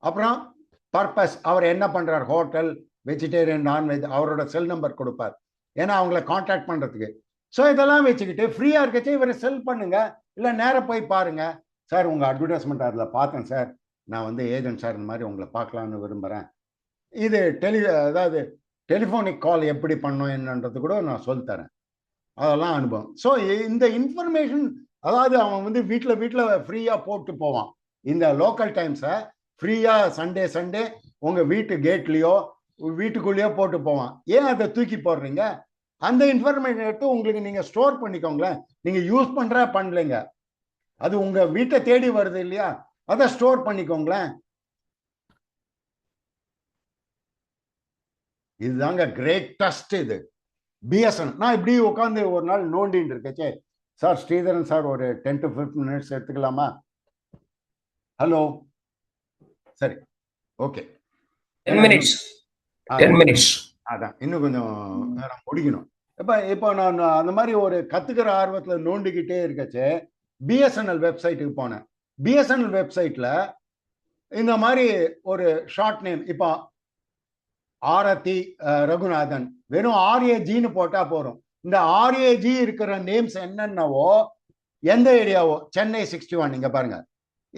அப்புறம் பர்பஸ், அவர் என்ன பண்றார், ஹோட்டல், வெஜிடேரியன், நான்வெஜ், அவரோட செல் நம்பர் கொடுப்பார், ஏன்னா அவங்கள கான்டாக்ட் பண்றதுக்கு. ஸோ இதெல்லாம் வச்சுக்கிட்டு ஃப்ரீயா இருக்கச்சே இவரை செல் பண்ணுங்க, இல்லை நேரம் போய் பாருங்க. சார் உங்க அட்வர்டைஸ்மெண்ட் அதில் பார்த்தேன் சார், நான் ஏஜென்ட் சார், இந்த மாதிரி உங்களை பார்க்கலான்னு விரும்புகிறேன். இது அதாவது டெலிஃபோனிக் கால் எப்படி பண்ணணும் என்னன்றது கூட நான் சொல்லித்தரேன், அதெல்லாம் அனுபவம். ஸோ இந்த இன்ஃபர்மேஷன், அதாவது அவன் வீட்டில் ஃப்ரீயாக போட்டு போவான். இந்த லோக்கல் டைம்ஸை ஃப்ரீயாக சண்டே உங்க வீட்டு கேட்லேயோ வீட்டுக்குள்ளேயோ போட்டு போவான். ஏன் அதை தூக்கி போடுறீங்க? அந்த இன்ஃபர்மேஷன் எடுத்து உங்களுக்கு நீங்க ஸ்டோர் பண்ணிக்கோங்களேன். நீங்க யூஸ் பண்ணலைங்க, அது உங்க வீட்டை தேடி வருது இல்லையா, அதை ஸ்டோர் பண்ணிக்கோங்களேன். இதுதாங்க கிரேட்டஸ்ட். இது பிஎஸ்என். நான் இப்படி உட்காந்து ஒரு நாள் நோண்டின்னு இருக்கச்சே, சார் ஸ்ரீதரன் சார் ஒரு 10 to 15 minutes எடுத்துக்கலாமா? ஹலோ, சரி, ஓகே. 10 minutes. 10 minutes. அதான் இன்னும் கொஞ்சம் நேரம் முடிக்கணும். இப்போ நான் அந்த மாதிரி ஒரு கத்துக்கிற ஆர்வத்தில் நோண்டிக்கிட்டே இருக்கச்சே பிஎஸ்என்எல் வெப்சைட்டுக்கு போனேன். பிஎஸ்என்எல் வெப்சைட்ல இந்த மாதிரி ஒரு ஷார்ட் நேம், இப்போ ஆரத்தி ரகுநாதன், வெறும் ஆர்ஏஜின்னு போட்டா போறோம். இந்த ஆர்ஏஜி இருக்கிற நேம்ஸ் என்னென்னவோ, எந்த ஏரியாவோ, சென்னை 61 இங்க பாருங்க,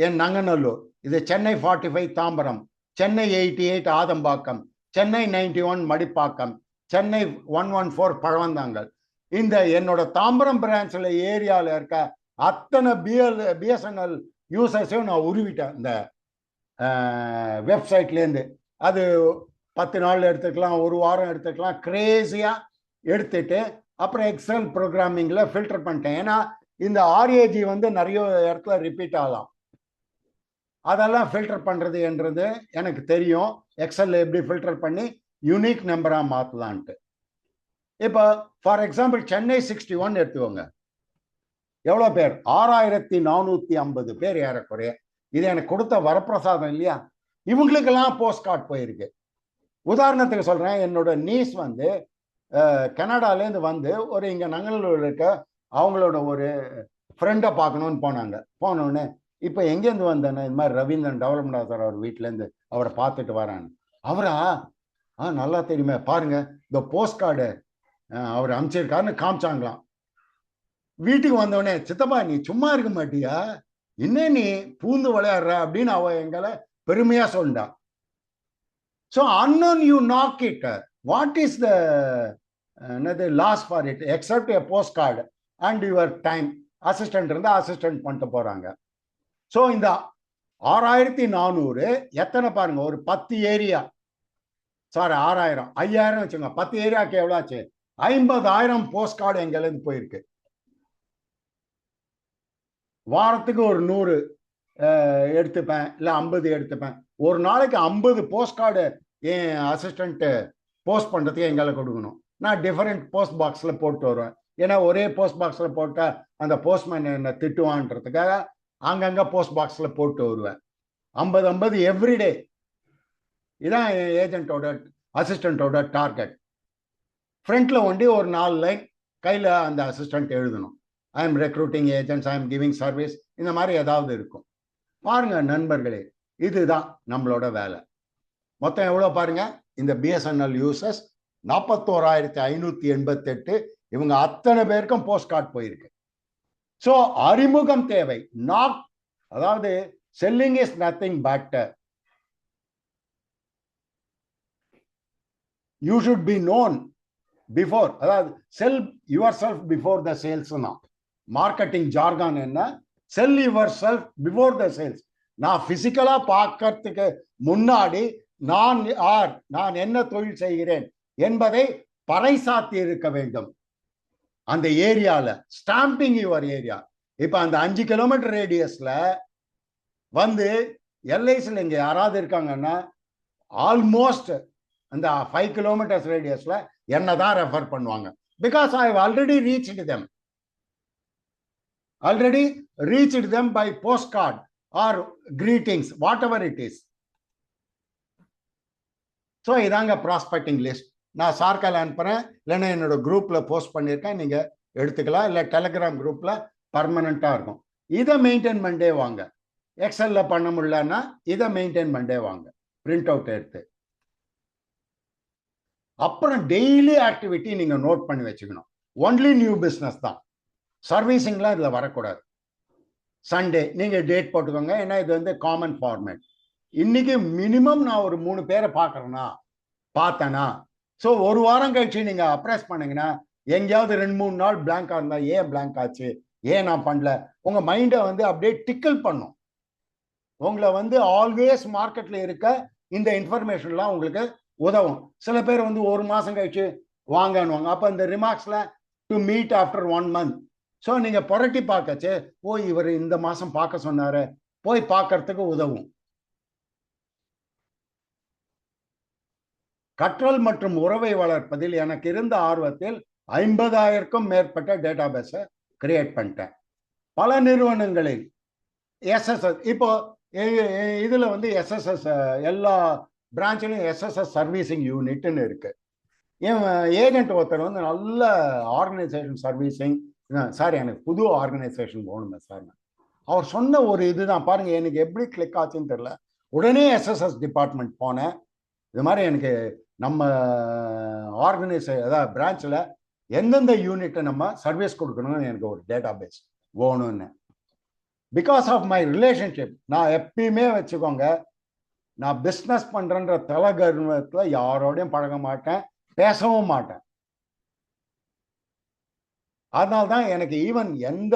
என் நங்கநல்லூர், இது சென்னை 45 தாம்பரம், சென்னை 88 ஆதம்பாக்கம், சென்னை 91 மடிப்பாக்கம், சென்னை 114 பழவந்தாங்கல். இந்த என்னோட தாம்பரம் பிரான்ச்ல ஏரியாவில் இருக்க அத்தனை பிஎஸ்என்எல் யூசர்ஸையும் நான் உருவிட்டேன் இந்த வெப்சைட்லேருந்து. அது 10 நாள் எடுத்துக்கலாம், ஒரு வாரம் எடுத்துக்கலாம், கிரேசியா எடுத்துட்டு அப்புறம் எக்ஸல் ப்ரோக்ராமிங்ல ஃபில்டர் பண்ணிட்டேன். ஏன்னா இந்த ஆர்ஏஜி வந்து நிறைய இடத்துல ரிப்பீட் ஆகலாம். அதெல்லாம் ஃபில்டர் பண்றது என்றது எனக்கு தெரியும். எக்ஸல்ல எப்படி ஃபில்டர் பண்ணி யூனிக் நம்பரா மாத்தலான்ட்டு. இப்போ ஃபார் எக்ஸாம்பிள் சென்னை 61 எடுத்துக்கோங்க. எவ்வளோ பேர்? 6450 பேர் ஏறக்குறைய. இது எனக்கு கொடுத்த வரப்பிரசாதம் இல்லையா? இவங்களுக்கெல்லாம் போஸ்ட் கார்டு போயிருக்கு. உதாரணத்துக்கு சொல்றேன், என்னோட நீஸ் வந்து கனடாலேருந்து வந்து ஒரு இங்க நங்கநல்லூர் இருக்க அவங்களோட ஒரு ஃப்ரெண்டை பார்க்கணும்னு போனாங்க. போனோடனே இப்போ எங்கேருந்து வந்தேன்னு, இது மாதிரி ரவீந்திரன் டெவலப்மெண்ட் ஆஃபீஸர் அவர் வீட்டிலேருந்து அவரை பார்த்துட்டு வரான்னு. அவரா நல்லா தெரியுமே, பாருங்க இந்த போஸ்ட் கார்டு அவர் அனுப்பிச்சிருக்காருன்னு காமிச்சாங்களாம். வீட்டுக்கு வந்தோடனே, சித்தப்பா நீ சும்மா இருக்க மாட்டியா, இன்னும் நீ பூந்து விளையாடுற அப்படின்னு அவ எங்களை பெருமையா சொல்லிட்டா. So unknown you knock it. What is the loss for it except a postcard and your time? Assistant இருந்தா அசிஸ்டன்ட் பண்ணிட்டு போறாங்க. ஸோ இந்த 6400 எத்தனை பாருங்க, ஒரு 10 ஏரியா, சாரி 6000, 5000 வச்சுங்க, 10 ஏரியாவுக்கு எவ்வளோ ஆச்சு? 50,000 போஸ்ட் கார்டு எங்கேருந்து போயிருக்கு. வாரத்துக்கு ஒரு 100 எடுத்துப்பேன், இல்லை 50 எடுத்துப்பேன். ஒரு நாளைக்கு 50 போஸ்ட் கார்டு என் அசிஸ்டன்ட் போஸ்ட் பண்ணுறதுக்கு எங்களை கொடுக்கணும். நான் டிஃபரெண்ட் போஸ்ட் பாக்ஸில் போட்டு வருவேன். ஏன்னா ஒரே போஸ்ட் பாக்ஸில் போட்டால் அந்த போஸ்ட்மேன் என்னை திட்டுவான்றதுக்காக அங்கங்கே போஸ்ட் பாக்ஸில் போட்டு வருவேன். 50 எவ்ரிடே. இதான் என் ஏஜென்ட்டோட அசிஸ்டண்ட்டோட டார்கெட். ஃப்ரண்ட்டில் ஒண்டி ஒரு 4 லைன் கையில் அந்த அசிஸ்டண்ட் எழுதணும். I am recruiting agents, I am giving service, இந்த மாதிரி ஏதாவது இருக்கும். பாருங்க நண்பர்களே, இதுதான் நம்மளோட வேலை. மொத்தம் எவ்வளோ பாருங்க, இந்த பிஎஸ்என்எல் யூசர்ஸ் 41,588. இவங்க அத்தனை பேருக்கும் போஸ்ட் கார்டு போயிருக்கு. ஸோ அறிமுகம் தேவை. அதாவது selling is nothing but you should be known before. அதாவது sell yourself before the sales. Marketing jargon என்ன? Sell yourself before the sales. நான் பிசிக்கலா பார்க்கறதுக்கு முன்னாடி நான் என்ன தொழில் செய்கிறேன் என்பதை பறைசாத்தி இருக்க வேண்டும். அந்த ஏரியால ஸ்டாம்பிங் யுவர் ஏரியா. இப்ப அந்த 5 கிலோமீட்டர் ரேடியஸ்ல வந்து எல்ஐசியில் இங்க யாராவது இருக்காங்கன்னா ஆல்மோஸ்ட் அந்த 5 கிலோமீட்டர்ஸ் ரேடியஸ்ல என்னதான் ரெஃபர் பண்ணுவாங்க. Because I have already reached them by postcard or greetings, whatever it is. So இதாங்க ப்ராஸ்பெக்டிங் லிஸ்ட். நான் சார்கால் அனுப்புறேன், இல்லைன்னா என்னோட குரூப்ல போஸ்ட் பண்ணியிருக்கேன், நீங்க எடுத்துக்கலாம். இல்லை டெலிகிராம் குரூப்ல பர்மனண்டா இருக்கும். இதை மெயின்டைன் பண்ணே வாங்க. எக்ஸல்ல பண்ண முடியலன்னா இதை மெயின்டைன் பண்ணே வாங்க, பிரிண்ட் அவுட் எடுத்து. அப்புறம் டெய்லி ஆக்டிவிட்டி நீங்க நோட் பண்ணி வச்சுக்கணும். ஒன்லி நியூ பிஸ்னஸ் தான், சர்வீசிங்லாம் இதுல வரக்கூடாது. சண்டே நீங்க டேட் போட்டுக்கோங்க, ஏன்னா இது வந்து காமன் ஃபார்மேட். இன்னைக்கு மினிமம் நான் ஒரு 3 பேரை பார்த்தேனா, ஸோ ஒரு வாரம் கழிச்சு நீங்க அப்ரைஸ் பண்ணீங்கன்னா எங்கேயாவது 2-3 நாள் பிளாங்கா இருந்தா, ஏன் பிளாங்க் ஆச்சு, ஏன் நான் பண்ணல, உங்க மைண்டை வந்து அப்படியே டிக்கிள் பண்ணும். உங்களை வந்து ஆல்வேஸ் மார்க்கெட்ல இருக்க இந்த இன்ஃபர்மேஷன்லாம் உங்களுக்கு உதவும். சில பேர் வந்து ஒரு மாசம் கழிச்சு வாங்கன்னுவாங்க. அப்ப இந்த ரிமார்க்ஸ்ல to meet after 1 month. So நீங்க புரட்டி பார்க்கச்சு, இவர் இந்த மாசம் பார்க்க சொன்னாரு, போய் பார்க்கறதுக்கு உதவும். கற்றல் மற்றும் உறவை வளர்ப்பதில் எனக்கு இருந்த ஆர்வத்தில் 50,000க்கும் மேற்பட்ட டேட்டாபேஸை கிரியேட் பண்ணிட்டேன். பல நிறுவனங்களில் எஸ்எஸ்எஸ் இப்போ இதுல வந்து எஸ்எஸ்எஸ் எல்லா பிரான்ச்லையும் எஸ்எஸ்எஸ் சர்வீசிங் யூனிட்னு இருக்கு. என் ஏஜென்ட் ஒருத்தர் வந்து நல்ல ஆர்கனைசேஷன் சர்வீசிங், சார் எனக்கு புது ஆர்கனைசேஷன் போகணுங்க சார். அவர் சொன்ன ஒரு இதுதான் பாருங்க, எனக்கு எப்படி கிளிக் ஆச்சுன்னு தெரியல. உடனே எஸ்எஸ்எஸ் டிபார்ட்மெண்ட் போனேன். இது மாதிரி எனக்கு நம்ம அதாவது பிரான்ச்சில் எந்தெந்த யூனிட்டை நம்ம சர்வீஸ் கொடுக்கணும்னு எனக்கு ஒரு டேட்டா பேஸ் வேணும்னு. பிகாஸ் ஆஃப் மை ரிலேஷன்ஷிப், நான் எப்பயுமே வச்சுக்கோங்க, நான் பிஸ்னஸ் பண்ணுறேன்ற தலகர்வத்தில் யாரோடையும் பழக மாட்டேன், பேசவும் மாட்டேன். அதனால்தான் எனக்கு ஈவன் எந்த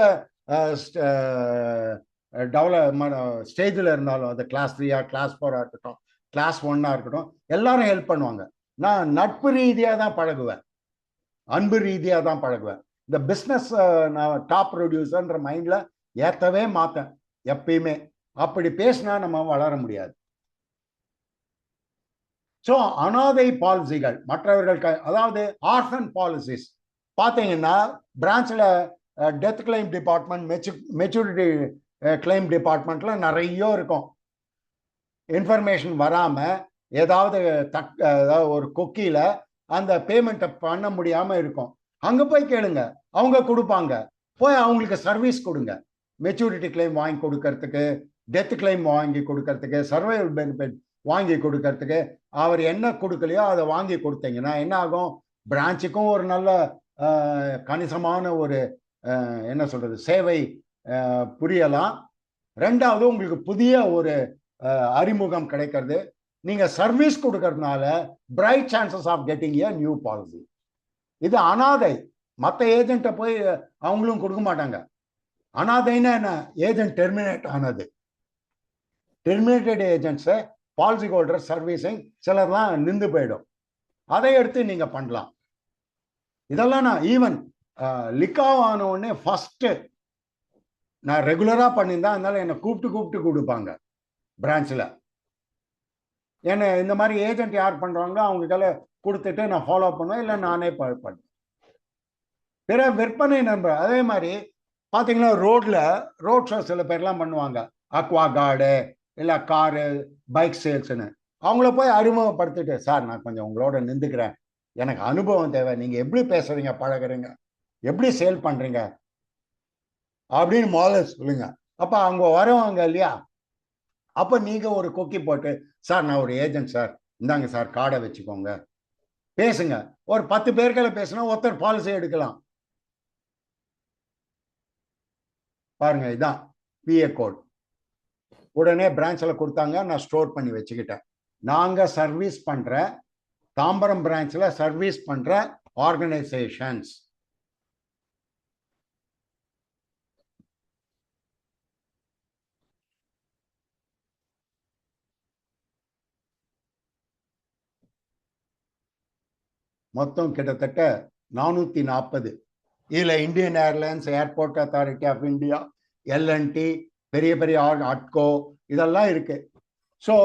டெவலப்மெண்ட் ஸ்டேஜில் இருந்தாலும், அது கிளாஸ் 3 கிளாஸ் 4 இருக்கட்டும், கிளாஸ் 1 இருக்கட்டும், எல்லாரும் ஹெல்ப் பண்ணுவாங்க. நான் நட்பு ரீதியாக தான் பழகுவேன், அன்பு ரீதியாக தான் பழகுவேன். இந்த பிஸ்னஸ் நான் டாப் ப்ரொடியூசர்ன்ற மைண்டில் ஏற்றவே மாட்டேன் எப்பயுமே. அப்படி பேசினா நம்ம வளர முடியாது. ஸோ அனாதை பாலிசிகள் மற்றவர்களுக்கு, அதாவது ஆர்ஃபன் பாலிசிஸ் பார்த்தீங்கன்னா பிரான்ச்சில் death claim department, maturity claim டிபார்ட்மெண்ட்ல நிறைய இருக்கும். இன்ஃபர்மேஷன் வராமல் ஏதாவது ஏதாவது ஒரு கொக்கியில் அந்த பேமெண்ட்டை பண்ண முடியாமல் இருக்கும். அங்கே போய் கேளுங்க, அவங்க கொடுப்பாங்க. போய் அவங்களுக்கு சர்வீஸ் கொடுங்க. மெச்சூரிட்டி கிளைம் வாங்கி கொடுக்கறதுக்கு, டெத் கிளைம் வாங்கி கொடுக்கறதுக்கு, சர்வைவல் பெனிஃபிட் வாங்கி கொடுக்கறதுக்கு, அவர் என்ன கொடுக்கலையோ அதை வாங்கி கொடுத்தீங்கன்னா என்ன ஆகும்? பிரான்ச்சுக்கும் ஒரு நல்ல கணிசமான ஒரு என்ன சொல்றது சேவை புரியலாம். ரெண்டாவது உங்களுக்கு புதிய ஒரு அறிமுகம் கிடைக்கிறது. நீங்க சர்வீஸ் கொடுக்கறதுனால bright chances of getting a new policy. இது அனாதை. மற்ற ஏஜென்ட்டை போய் அவங்களும் கொடுக்க மாட்டாங்க. அனாதைன்னா என்ன? ஏஜென்ட் டெர்மினேட் ஆனது. டெர்மினேட்டட் ஏஜென்ட்ஸை பாலிசி ஹோல்டர் சர்வீசிங் சிலர்லாம் நின்று போயிடும். அதை எடுத்து நீங்க பண்ணலாம். இதெல்லாம் நான் ஈவன் லிக்காவ் ஆன உடனே ஃபர்ஸ்ட் நான் ரெகுலரா பண்ணியிருந்தேன். அதனால என்னை கூப்பிட்டு கொடுப்பாங்க பிரான்ச்சில். என்ன இந்த மாதிரி ஏஜென்ட் யார் பண்றாங்களோ அவங்க கையில கொடுத்துட்டு நான் ஃபாலோ பண்ணுவேன், இல்லை நானே பண்ணுவேன். பிற விற்பனை நண்பர் அதே மாதிரி பார்த்தீங்கன்னா ரோட் ஷோ சில பேர்லாம் பண்ணுவாங்க. அக்வா கார்டு இல்லை காரு பைக் சேல்ஸ்ன்னு அவங்கள போய் அறிமுகப்படுத்திட்டு, சார் நான் கொஞ்சம் உங்களோட நின்றுக்கிறேன், எனக்கு அனுபவம் தேவை, நீங்க எப்படி பேசுறீங்க, பழகுறீங்க, எப்படி சேல் பண்றீங்க அப்படின்னு முதல்ல சொல்லுங்க. அப்ப அவங்க வருவாங்க இல்லையா? அப்ப நீங்க ஒரு கொக்கி போட்டு, சார் நான் ஒரு ஏஜென்ட் சார், இந்தாங்க சார் கார்டை வச்சுக்கோங்க, பேசுங்க. ஒரு 10 பேர்களை பேசினா ஒருத்தர் பாலிசி எடுக்கலாம். பாருங்க, இதான் பிஏ கோட். உடனே பிரான்ச்சில் கொடுத்தாங்க, நான் ஸ்டோர் பண்ணி வச்சுக்கிட்டேன். நாங்க சர்வீஸ் பண்ற தாம்பரம் பிரான்ச்ல சர்வீஸ் பண்ற ஆர்கனைசேஷன்ஸ். மொத்தம் கிட்டத்தட்ட 440. இதுல Indian Airlines, Airport Authority of India, L and T, பெரிய பெரிய அட்கோ இதெல்லாம் இருக்கு. ஸோ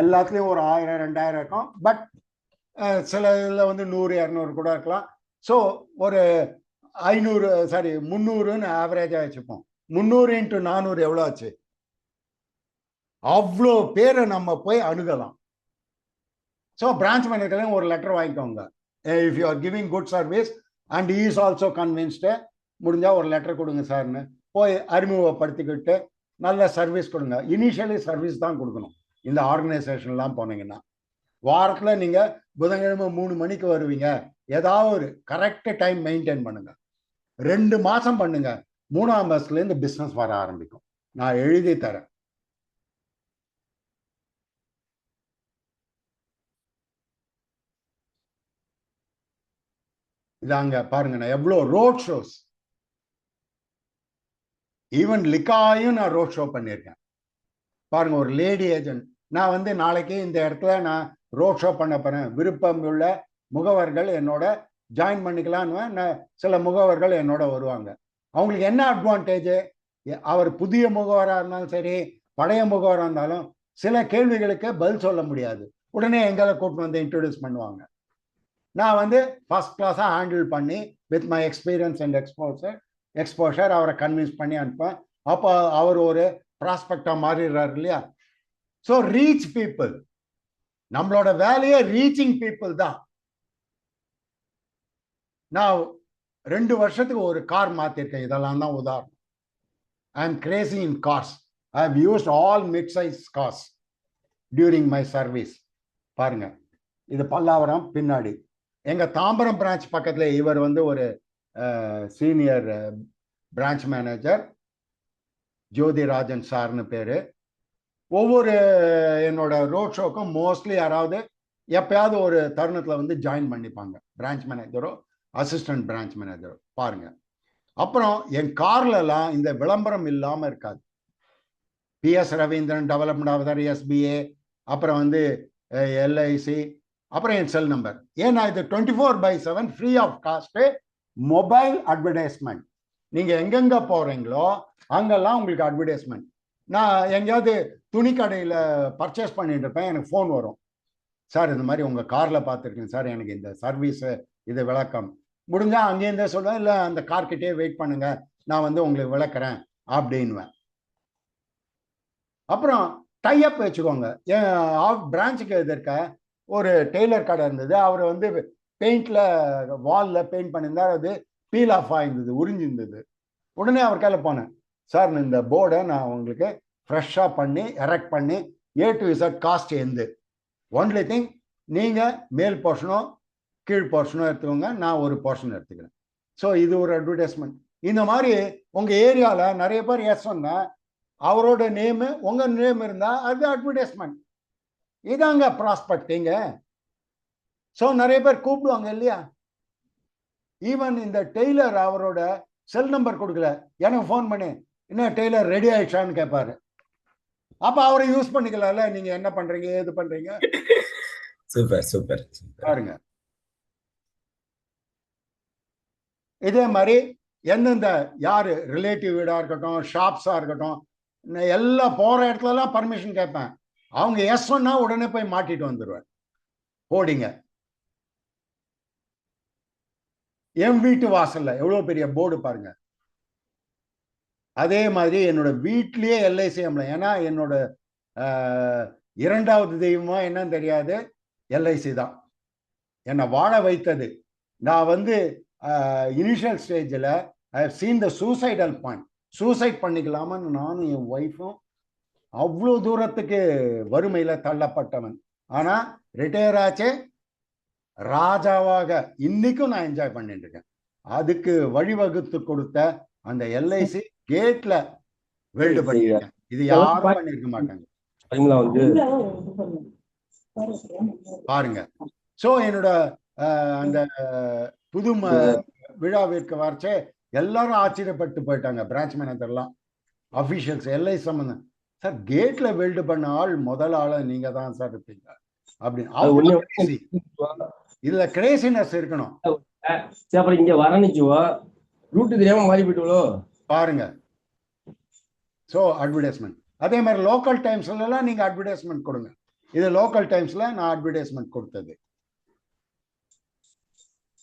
எல்லாத்துலேயும் ஒரு 1000-2000 இருக்கும். பட் சில இதில் வந்து 100-200 கூட இருக்கலாம். ஸோ ஒரு 300ன்னு ஆவரேஜாக வச்சுப்போம். 300 × 400 எவ்வளோ ஆச்சு? அவ்வளோ பேரை நம்ம போய் அணுகலாம். ஸோ பிரான்ச் மேனேஜர்லையும் ஒரு லெட்டர் வாங்கிக்கோங்க. If you are giving good service and he is also convinced, முடிஞ்சால் ஒரு லெட்டர் கொடுங்க சார்னு போய் அறிமுகப்படுத்திக்கிட்டு நல்ல சர்வீஸ் கொடுங்க. இனிஷியலி சர்வீஸ் தான் கொடுக்கணும். இந்த ஆர்கனைசேஷன்லாம் போனீங்கன்னா வாரத்தில் நீங்கள் புதன்கிழமை 3 மணிக்கு வருவீங்க. ஏதாவது ஒரு கரெக்ட் டைம் மெயின்டைன் பண்ணுங்க. 2 மாதம் பண்ணுங்க. 3ஆம் மாதத்துலேருந்து பிஸ்னஸ் வர ஆரம்பிக்கும். நான் எழுதி தரேன். இதாங்க பாருங்க, நான் எவ்வளோ ரோட் ஷோஸ், ஈவன் லிக்காயும் நான் ரோட் ஷோ பண்ணியிருக்கேன். பாருங்க, ஒரு லேடி ஏஜென்ட், நான் வந்து நாளைக்கு இந்த இடத்துல நான் ரோட் ஷோ பண்ண போறேன், விருப்பம் உள்ள முகவர்கள் என்னோட ஜாயின் பண்ணிக்கலான்னு சில முகவர்கள் என்னோட வருவாங்க. அவங்களுக்கு என்ன அட்வான்டேஜ்? அவர் புதிய முகவராக இருந்தாலும் சரி, பழைய முகவராக இருந்தாலும் சில கேள்விகளுக்கு பதில் சொல்ல முடியாது. உடனே எங்களை கூப்பிட்டு வந்து இன்ட்ரோடியூஸ் பண்ணுவாங்க. நான் வந்து ஃபர்ஸ்ட் கிளாஸாக ஹேண்டில் பண்ணி with my experience and exposure அவரை கன்வின்ஸ் பண்ணி அனுப்பேன். அப்போ அவர் ஒரு ப்ராஸ்பெக்டாக மாறிடுறாரு இல்லையா? ஸோ ரீச் பீப்புள், நம்மளோட வேலையே ரீச்சிங் பீப்புள் தான். நான் 2 வருஷத்துக்கு ஒரு கார் மாத்திருக்கேன். இதெல்லாம் தான் உதாரணம். I am crazy in cars. I have used all mid size cars during my service. பாருங்க, இது பல்லாவரம் பின்னாடி. எங்க தாம்பரம் பிரான்ச் பக்கத்துல இவர் வந்து ஒரு சீனியர் பிரான்ச் மேனேஜர், ஜோதிராஜன் சார்னு பேரு. ஒவ்வொரு என்னோட ரோட் ஷோக்கும் மோஸ்ட்லி யாராவது எப்பயாவது ஒரு தருணத்துல வந்து ஜாயின் பண்ணிப்பாங்க, பிரான்ச் மேனேஜரோ அசிஸ்டன்ட் பிரான்ச் மேனேஜரோ. பாருங்க, அப்புறம் என் கார்ல எல்லாம் இந்த விளம்பரம் இல்லாம இருக்காது. PS Ravindran, development officer, SBA, அப்புறம் வந்து LIC, அப்புறம் என் செல் நம்பர். ஏன்னா இது 24/7 free of cost mobile advertisement. நீங்க எங்கெங்க போறீங்களோ அங்கெல்லாம் உங்களுக்கு அட்வர்டைஸ்மெண்ட். நான் எங்கேயாவது துணி கடையில் பர்ச்சேஸ் பண்ணிட்டு இருப்பேன், எனக்கு ஃபோன் வரும், சார் இந்த மாதிரி உங்கள் காரில் பார்த்துருக்கேன் சார், எனக்கு இந்த சர்வீஸு இது விளக்கம். முடிஞ்சா அங்கேருந்தே சொல்லுவேன், இல்லை அந்த கார்கிட்டே வெயிட் பண்ணுங்க, நான் வந்து உங்களுக்கு விளக்குறேன் அப்படின்வேன். அப்புறம் டைப் வச்சுக்கோங்க. என் பிரான்ச்சுக்கு எதிர்க்க ஒரு டெய்லர் கடை இருந்தது. அவர் வந்து பெயிண்டில் வாலில் பெயிண்ட் பண்ணியிருந்தார், அது பீல் ஆஃப் ஆயிருந்தது, உறிஞ்சிருந்தது. உடனே அவர் கையில் போனேன், சார் இந்த போர்டை நான் உங்களுக்கு ஃப்ரெஷ்ஷாக பண்ணி எரெக்ட் பண்ணி A to Z காஸ்ட் எந்து. ஒன்லி திங், நீங்கள் மேல் போர்ஷனோ கீழ் போர்ஷனோ எடுத்துக்கோங்க, நான் ஒரு போர்ஷன் எடுத்துக்கிறேன். ஸோ இது ஒரு அட்வர்டைஸ்மெண்ட். இந்த மாதிரி உங்கள் ஏரியாவில் நிறைய பேர் எஸ் சொன்னால் அவரோட நேமு உங்கள் நேம் இருந்தால் அது அட்வர்டைஸ்மெண்ட். இதாங்க ப்ராஸ்பெக்டிங்க. ஸோ நிறைய பேர் கூப்பிடுவாங்க இல்லையா. ஈவன் இந்த டெய்லர் அவரோட செல் நம்பர் கொடுக்கல, எனக்கு ஃபோன் பண்ணி என்ன டெய்லர் ரெடி ஆயிடுச்சான்னு கேட்பாரு. அப்ப அவரை யூஸ் பண்ணிக்கலாம்ல, நீங்க என்ன பண்றீங்க ஏது பண்றீங்க. சூப்பர் சூப்பர் பாருங்க. இதே மாதிரி எந்தெந்த யாரு ரிலேட்டிவ் வீடா இருக்கட்டும், ஷாப்ஸா இருக்கட்டும், எல்லாம் போற இடத்துல எல்லாம் பர்மிஷன் கேட்பேன். அவங்க எஸ் சொன்னா உடனே போய் மாட்டிட்டு வந்துடுவேன் போடிங்க. என் வீட்டு வாசல்ல எவ்வளவு பெரிய போர்டு பாருங்க. அதே மாதிரி என்னோட வீட்லயே LIC அம்பளம். ஏன்னா என்னோட இரண்டாவது தெய்வமா என்னன்னு தெரியாது, LIC தான் என்னை வாழ வைத்தது. நான் வந்து இனிஷியல் ஸ்டேஜில் I have seen the suicidal point. Suicide பண்ணிக்கலாமான்னு நானும் என் ஒய்ஃபும் அவ்வளோ தூரத்துக்கு வறுமையில் தள்ளப்பட்டவன். ஆனால் ரிட்டையர் ஆச்சே ராஜாவாக இன்னைக்கும் நான் என்ஜாய் பண்ணிட்டு இருக்கேன். அதுக்கு வழிவகுத்து கொடுத்த அந்த LIC கேட்ல வெல்டு பண்ணிருக்கேன். இது யாரும் பண்ணிருக்க மாட்டாங்க பாருங்க. சோ என்னோட அந்த புது விழாவிற்கு வரச்சே எல்லாரும் ஆச்சரியப்பட்டு போயிட்டாங்க. பிரான்ச் மேனேஜர்லாம், அபிஷியல்ஸ், LIC சம்பந்தம். சார் கேட்ல வெல்டு பண்ண ஆள் முதல் ஆள நீங்க தான் சார் இருப்பீங்க அப்படின்னு. இதுல கிரேசினஸ் இருக்கணும். அப்புறம் இங்க வரணிச்சுவா ரூட்டு தெரியாம மாறி போயிட்டு பாருங்க. So advertisement. அதே மாதிரி லோக்கல் டைம்ஸ்லாம் நீங்க அட்வர்டைஸ்மெண்ட் கொடுங்க. இது லோக்கல் டைம்ஸ்ல நான் அட்வர்டைஸ்மெண்ட் கொடுத்தது.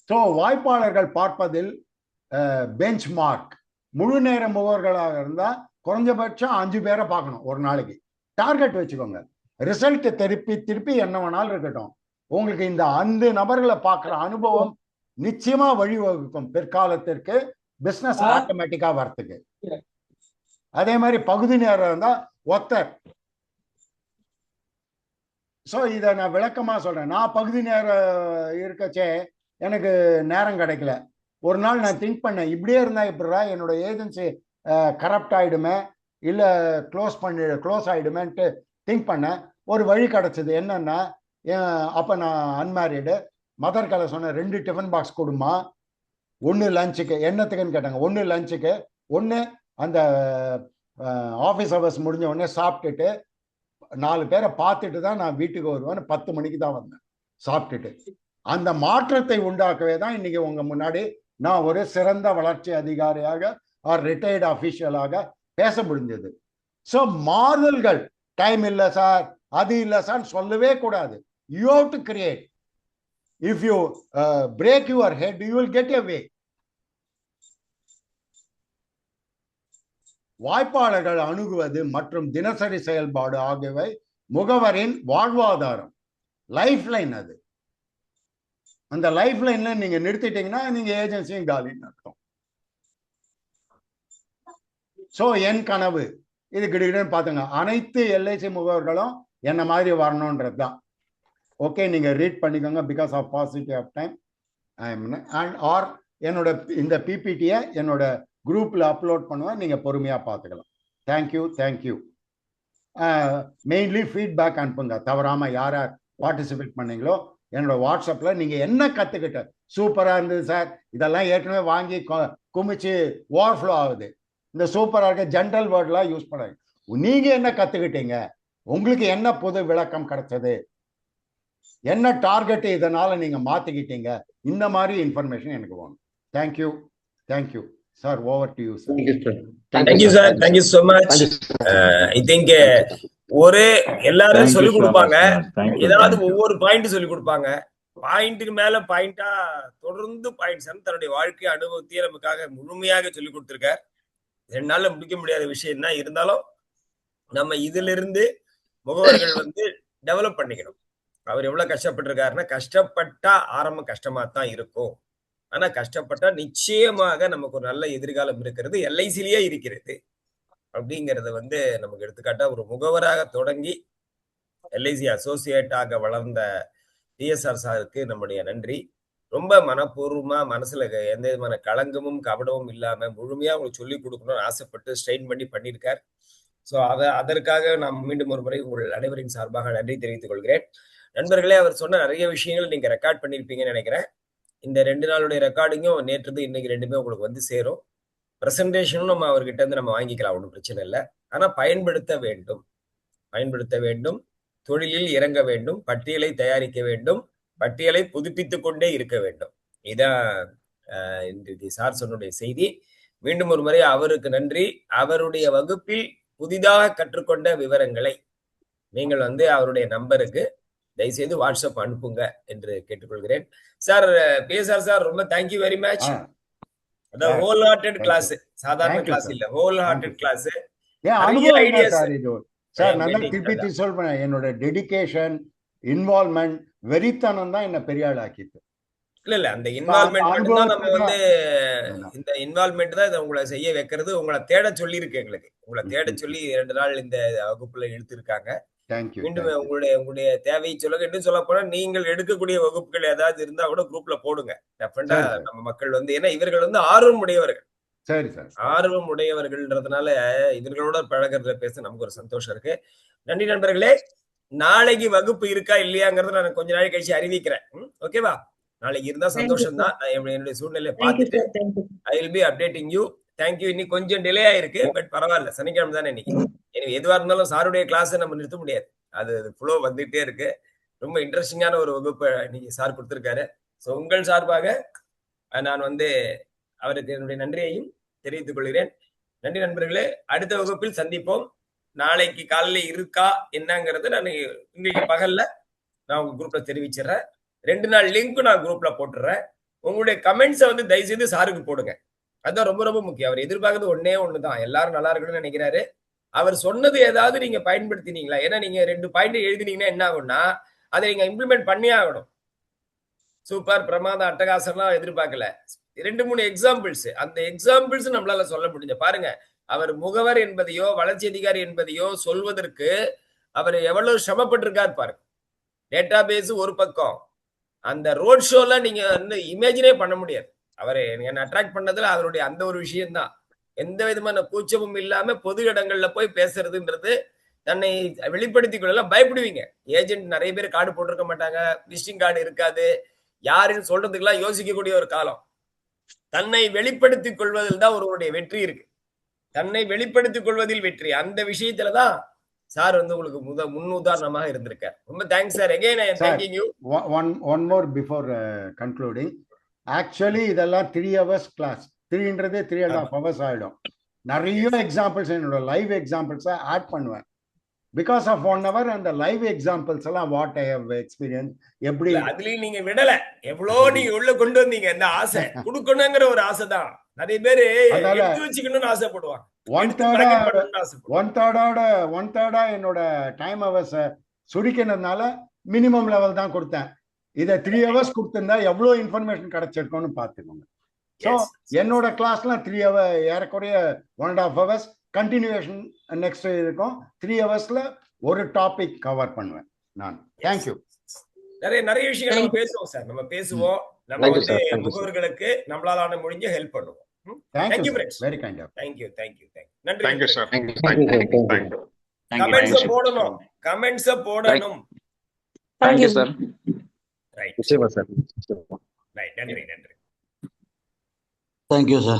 ஸோ வாய்ப்பாளர்கள் பார்ப்பதில் பெஞ்ச் மார்க். முழு நேர முகவர்களாக இருந்தால் குறைஞ்சபட்சம் 5 பேரை பார்க்கணும் ஒரு நாளைக்கு. டார்கெட் வச்சுக்கோங்க. ரிசல்ட் திருப்பி என்ன வேணாலும் இருக்கட்டும், உங்களுக்கு இந்த 5 நபர்களை பார்க்குற அனுபவம் நிச்சயமா வழிவகுக்கும் பிற்காலத்திற்கு பிசினஸ் ஆட்டோமேட்டிக்கா வரத்துக்கு. அதே மாதிரி பகுதி நேரம் இருந்தா ஒத்தர். ஸோ இதை நான் விளக்கமா சொல்றேன். நான் பகுதி நேரம் இருக்கச்சே எனக்கு நேரம் கிடைக்கல. ஒரு நாள் நான் திங்க் பண்ணேன், இப்படியே இருந்தா இப்படிரா என்னோட ஏஜென்சி கரப்ட் ஆயிடுமே, இல்லை க்ளோஸ் ஆயிடுமேன்ட்டு திங்க் பண்ணேன். ஒரு வழி கிடைச்சது. என்னன்னா, அப்போ நான் அன்மேரிடு. மதர் கலை சொன்னேன், 2 டிஃபன் பாக்ஸ் கொடுமா, 1 லஞ்சுக்கு. என்னத்துக்குன்னு கேட்டாங்க. 1 லஞ்சுக்கு, 1 அந்த ஆஃபீஸ் ஹவர்ஸ் முடிஞ்ச உடனே சாப்பிட்டுட்டு 4 பேரை பார்த்துட்டு தான் நான் வீட்டுக்கு வருவேன். 10 மணிக்கு தான் வந்தேன் சாப்பிட்டுட்டு. அந்த மாற்றத்தை உண்டாக்கவே தான் இன்னைக்கு உங்க முன்னாடி நான் ஒரு சிறந்த வளர்ச்சி அதிகாரியாக ரிட்டையர்டு அஃபீஷியலாக பேச முடிஞ்சது. ஸோ மாறுதல்கள் டைம் இல்லை சார், அது இல்லை சார் சொல்லவே கூடாது. You have to create. If you break your head you will get a way. வாய்ப்பாளர்கள் அணுகுவது மற்றும் தினசரி செயல்பாடு ஆகியவை முகவரின் வாழ்வாதாரம், லைஃப் லைன். அது அந்த லைஃப் லைன்ல நீங்க நிறுத்திட்டீங்கன்னா நீங்க ஏஜென்சியும் காலின்னு அர்த்தம். சோ என் கனவு இது கிட்டன்னு பாத்துங்க. அனைத்து எல்ஐசி முகவர்களும் என்ன மாதிரி வரணும்ன்றது தான். ஓகே, நீங்க ரீட் பண்ணிக்கோங்க. Because of positive of time and are என்னோட இந்த பிபிடியை என்னோட குரூப்ல அப்லோட் பண்ணுவேன், நீங்க பொறுமையா பார்த்துக்கலாம். Thank you thank you. மெயின்லி ஃபீட்பேக் அனுப்புங்க தவறாம. யார் யார் பார்ட்டிசிபேட் பண்ணீங்களோ என்னோட வாட்ஸ்அப்ல நீங்க என்ன கத்துக்கிட்ட, சூப்பரா இருந்தது சார், இதெல்லாம் ஏற்கனவே வாங்கி குமிச்சு ஓவர்ஃப்ளோ ஆகுது, இந்த சூப்பரா இருக்க ஜென்ரல் வேர்ட்லாம் யூஸ் பண்ணாங்க. நீங்க என்ன கத்துக்கிட்டீங்க, உங்களுக்கு என்ன புது விளக்கம் கிடைச்சது, என்ன டார்கெட் இதனால நீங்க மாத்திக்கிட்டீங்க, இந்த மாதிரி இன்ஃபர்மேஷன் எனக்கு வேணும். Thank you thank you sir. Over to you sir. Thank you sir. Thank you so much. I think ஒரு எல்லாரும் சொல்லி கொடுப்பாங்க, ஏதாவது ஒவ்வொரு பாயிண்ட் சொல்லி கொடுப்பாங்க. பாயிண்ட்டுக்கு மேல பாயிண்டா தொடர்ந்து பாயிண்ட்ஸ் தன்னுடைய வாழ்க்கை அனுபவத்தையே நமக்காக முழுமையாக சொல்லி கொடுத்திருக்கார். 2 நாள்ல முடிக்க முடியாத விஷயம் தான், இருந்தாலும் நம்ம இதுல இருந்து முகவர்கள் டெவலப் பண்ணிக்கணும். அவர் எவ்வளவு கஷ்டப்பட்டிருக்காருன்னா, கஷ்டப்பட்டா ஆரம்பம் கஷ்டமா தான் இருக்கும், ஆனா கஷ்டப்பட்டா நிச்சயமாக நமக்கு ஒரு நல்ல எதிர்காலம் இருக்கிறது, எல்ஐசிலேயே இருக்கிறது அப்படிங்கறத நமக்கு எடுத்துக்காட்டா ஒரு முகவராக தொடங்கி எல்ஐசி அசோசியேட்டாக வளர்ந்த டிஎஸ்ஆர் சாருக்கு நம்முடைய நன்றி. ரொம்ப மனப்பூர்வமா, மனசுல எந்த விதமான களங்கமும் கபடமும் இல்லாம முழுமையா உங்களுக்கு சொல்லிக் கொடுக்கணும்னு ஆசைப்பட்டு ஸ்ட்ரெயின் பண்ணி பண்ணியிருக்கார். ஸோ அதற்காக நான் மீண்டும் ஒரு முறை உங்கள் அனைவரின் சார்பாக நன்றி தெரிவித்துக் கொள்கிறேன். நண்பர்களே, அவர் சொன்ன நிறைய விஷயங்கள் நீங்க ரெக்கார்ட் பண்ணியிருப்பீங்கன்னு நினைக்கிறேன். இந்த 2 நாளுடைய ரெக்கார்டிங்கும் நேற்று இன்னைக்கு 2மே உங்களுக்கு சேரும். பிரசன்டேஷனும் நம்ம அவர்கிட்ட இருந்து நம்ம வாங்கிக்கலாம், ஒன்றும் பிரச்சனை இல்லை. ஆனா பயன்படுத்த வேண்டும், தொழிலில் இறங்க வேண்டும், பட்டியலை தயாரிக்க வேண்டும், பட்டியலை புதுப்பித்துக் கொண்டே இருக்க வேண்டும். இதான் இன்றைக்கு சார் சொன்னுடைய செய்தி. மீண்டும் ஒரு முறை அவருக்கு நன்றி. அவருடைய வகுப்பில் புதிதாக கற்றுக்கொண்ட விவரங்களை நீங்கள் அவருடைய நம்பருக்கு தயவுசெய்து வாட்ஸ்அப் அனுப்புங்க என்று கேட்டுக்கொள்கிறேன். சார் பிஎஸ்ஆர் சார், ரொம்ப தேங்க்யூ வெரி மச். அதான் ஹோல் ஹார்ட்டட் கிளாஸ், சாதாரண கிளாஸ் இல்ல, ஹோல் ஹார்ட்டட் கிளாஸ். சார் நல்லா திருப்பி சொல்றேன், என்னோட டெடிகேஷன், இன்வால்வ்மெண்ட், வெறித்தனம் தான் என்ன பெரிய ஆள் ஆக்கிட்டு. இல்ல அந்த இன்வால்வ்மெண்ட் தான் நம்ம இந்த இன்வால்வ்மெண்ட் தான் இதை உங்களை செய்ய வைக்கிறது. உங்களை தேட சொல்லி இருக்கு, எங்களுக்கு உங்களை தேட சொல்லி 2 நாள் இந்த வகுப்புல இழுத்துருக்காங்க. மீண்டும் உங்களுடைய தேவையை சொல்லுங்க. என்று சொல்ல போனா நீங்கள் எடுக்கக்கூடிய வகுப்புகள் ஏதாவது இருந்தா கூட குரூப்ல போடுங்க. டெஃபினட்டா நம்ம மக்கள் ஏன்னா இவர்கள் ஆர்வம் உடையவர்கள். சரி சார், ஆர்வம் உடையவர்கள்ன்றதுனால இவர்களோட பழகிறதுல பேச நமக்கு ஒரு சந்தோஷம் இருக்கு. நன்றி நண்பர்களே. நாளைக்கு வகுப்பு இருக்கா இல்லையாங்கிறத நான் கொஞ்ச நாள் கழிச்சு அறிவிக்கிறேன். ஓகேவா? நாளைக்கு இருந்தா சந்தோஷம் தான். என்னுடைய சூழ்நிலையை பார்த்துட்டு I will be updating you. Thank you. இன்னைக்கு கொஞ்சம் டிலே ஆயிருக்கு, பட் பரவாயில்ல, சனிக்கிழமை தானே இன்னைக்கு. எனக்கு எதுவா இருந்தாலும் சாருடைய கிளாஸ் நம்ம நிறுத்த முடியாது, அது ஃப்ளோ வந்துட்டே இருக்கு. ரொம்ப இன்ட்ரெஸ்டிங்கான ஒரு வகுப்பு இன்னைக்கு சார் கொடுத்திருக்காரு. ஸோ உங்கள் சார்பாக நான் அவருக்கு என்னுடைய நன்றியையும் தெரிவித்துக் கொள்கிறேன். நன்றி நண்பர்களே. அடுத்த வகுப்பில் சந்திப்போம். நாளைக்கு காலையில இருக்கா என்னங்கிறது நான் இன்னைக்கு பகல்ல நான் உங்க குரூப்ல தெரிவிச்சிடறேன். 2 நாள் லிங்க் நான் குரூப்ல போட்டுறேன். உங்களுடைய கமெண்ட்ஸை தயவு செய்து சாருக்கு போடுங்க. அதுதான் ரொம்ப ரொம்ப முக்கியம். அவர் எதிர்பார்க்கறது ஒண்ணுதான், எல்லாரும் நல்லா இருக்கணும்னு நினைக்கிறாரு. அவர் சொன்னது ஏதாவது நீங்க பயன்படுத்தினீங்களா? ஏன்னா நீங்க 2 பாயிண்ட் எழுதினீங்கன்னா என்ன ஆகும்னா, அதை நீங்க இம்ப்ளிமெண்ட் பண்ணியே ஆகணும். சூப்பர், பிரமாதம், அட்டகாசம்லாம் எதிர்பார்க்கல. 2-3 எக்ஸாம்பிள்ஸ், அந்த எக்ஸாம்பிள்ஸ் நம்மளால சொல்ல முடிஞ்ச. பாருங்க, அவர் முகவர் என்பதையோ வளர்ச்சி அதிகாரி என்பதையோ சொல்வதற்கு அவர் எவ்வளவு சிரமப்பட்டிருக்காரு பாருங்க. டேட்டா பேஸ் ஒரு பக்கம், அந்த ரோட் ஷோல நீங்க இமேஜினே பண்ண முடியாது. அவரை என்ன அட்ராக்ட் பண்ணதுல அவருடைய அந்த ஒரு விஷயம்தான். எந்த விதமான கூச்சமும் இல்லாம பொது இடங்கள்ல போய் பேசுறதுன்றது, தன்னை வெளிப்படுத்திக் கொள்ளலாம் பயப்படுவீங்க. ஏஜென்ட் நிறைய பேர் கார்டு போட்டிருக்க மாட்டாங்க, விசிட்டிங் கார்டு இருக்காது, யாருன்னு சொல்றதுக்கெல்லாம் யோசிக்கக்கூடிய ஒரு காலம். தன்னை வெளிப்படுத்திக் கொள்வதில் தான் ஒருவருடைய வெற்றி இருக்கு. தன்னை வெளிப்படுத்திக் கொள்வதில் வெற்றி. அந்த விஷயத்துலதான் சார் உங்களுக்கு முன் உதாரணமாக இருந்திருக்கார். ரொம்ப thanks sir. Again I am thanking you. One more before concluding. Actually இதெல்லாம் 3 hours கிளாஸ். 3ன்றதே 3.5 hours ஆயிடும். நிறைய எக்ஸாம்பிள்ஸ் என்னோட லைவ் எக்ஸாம்பிள்ஸை ஆட் பண்ணுவேன். பிகாஸ் ஆஃப் 1 hour அந்த லைவ் எக்ஸாம்பிள்ஸ் எல்லாம் வாட் ஐ ஹவ் எக்ஸ்பீரியன்ஸ். எப்படி அதுலயும் நீங்க விடல, எவ்வளவு நீங்க உள்ள கொண்டு வந்தீங்க. இந்த ஆசை கொடுக்கணுங்கிற ஒரு ஆசை தான் நிறைய பேரு எடுத்து வச்சுக்கணும்னு ஆசைப்படுவாங்க. ஒன் தேர்டா என்னோட டைம் ஹவர்ஸை சுருக்கினதுனால மினிமம் லெவல் தான் கொடுத்தேன். இதை 3 hours கொடுத்திருந்தா எவ்வளோ இன்ஃபர்மேஷன் கிடைச்சிருக்கோன்னு பார்த்துக்கோங்க. ஸோ என்னோட கிளாஸ்லாம் 3 hour ஏறக்குறைய 1.5 hours கண்டினியூவேஷன் நெக்ஸ்ட் இருக்கும். 3 hours ஒரு டாபிக் கவர் பண்ணுவேன் நான். தேங்க்யூ. நிறைய விஷயங்கள் நம்ம பேசுவோம் சார். நம்ம பேசுவோம். நம்ம வந்து முகவர்களுக்கு நம்மளால முடிஞ்ச ஹெல்ப் பண்ணுவோம். Thank you friends. Very kind of. Thank you. நன்றி. Thank you sir. கமெண்ட்ஸ் போடணும். Thank you sir. ரைட். நிச்சயமா சார். ரைட். நன்றி. Thank you sir.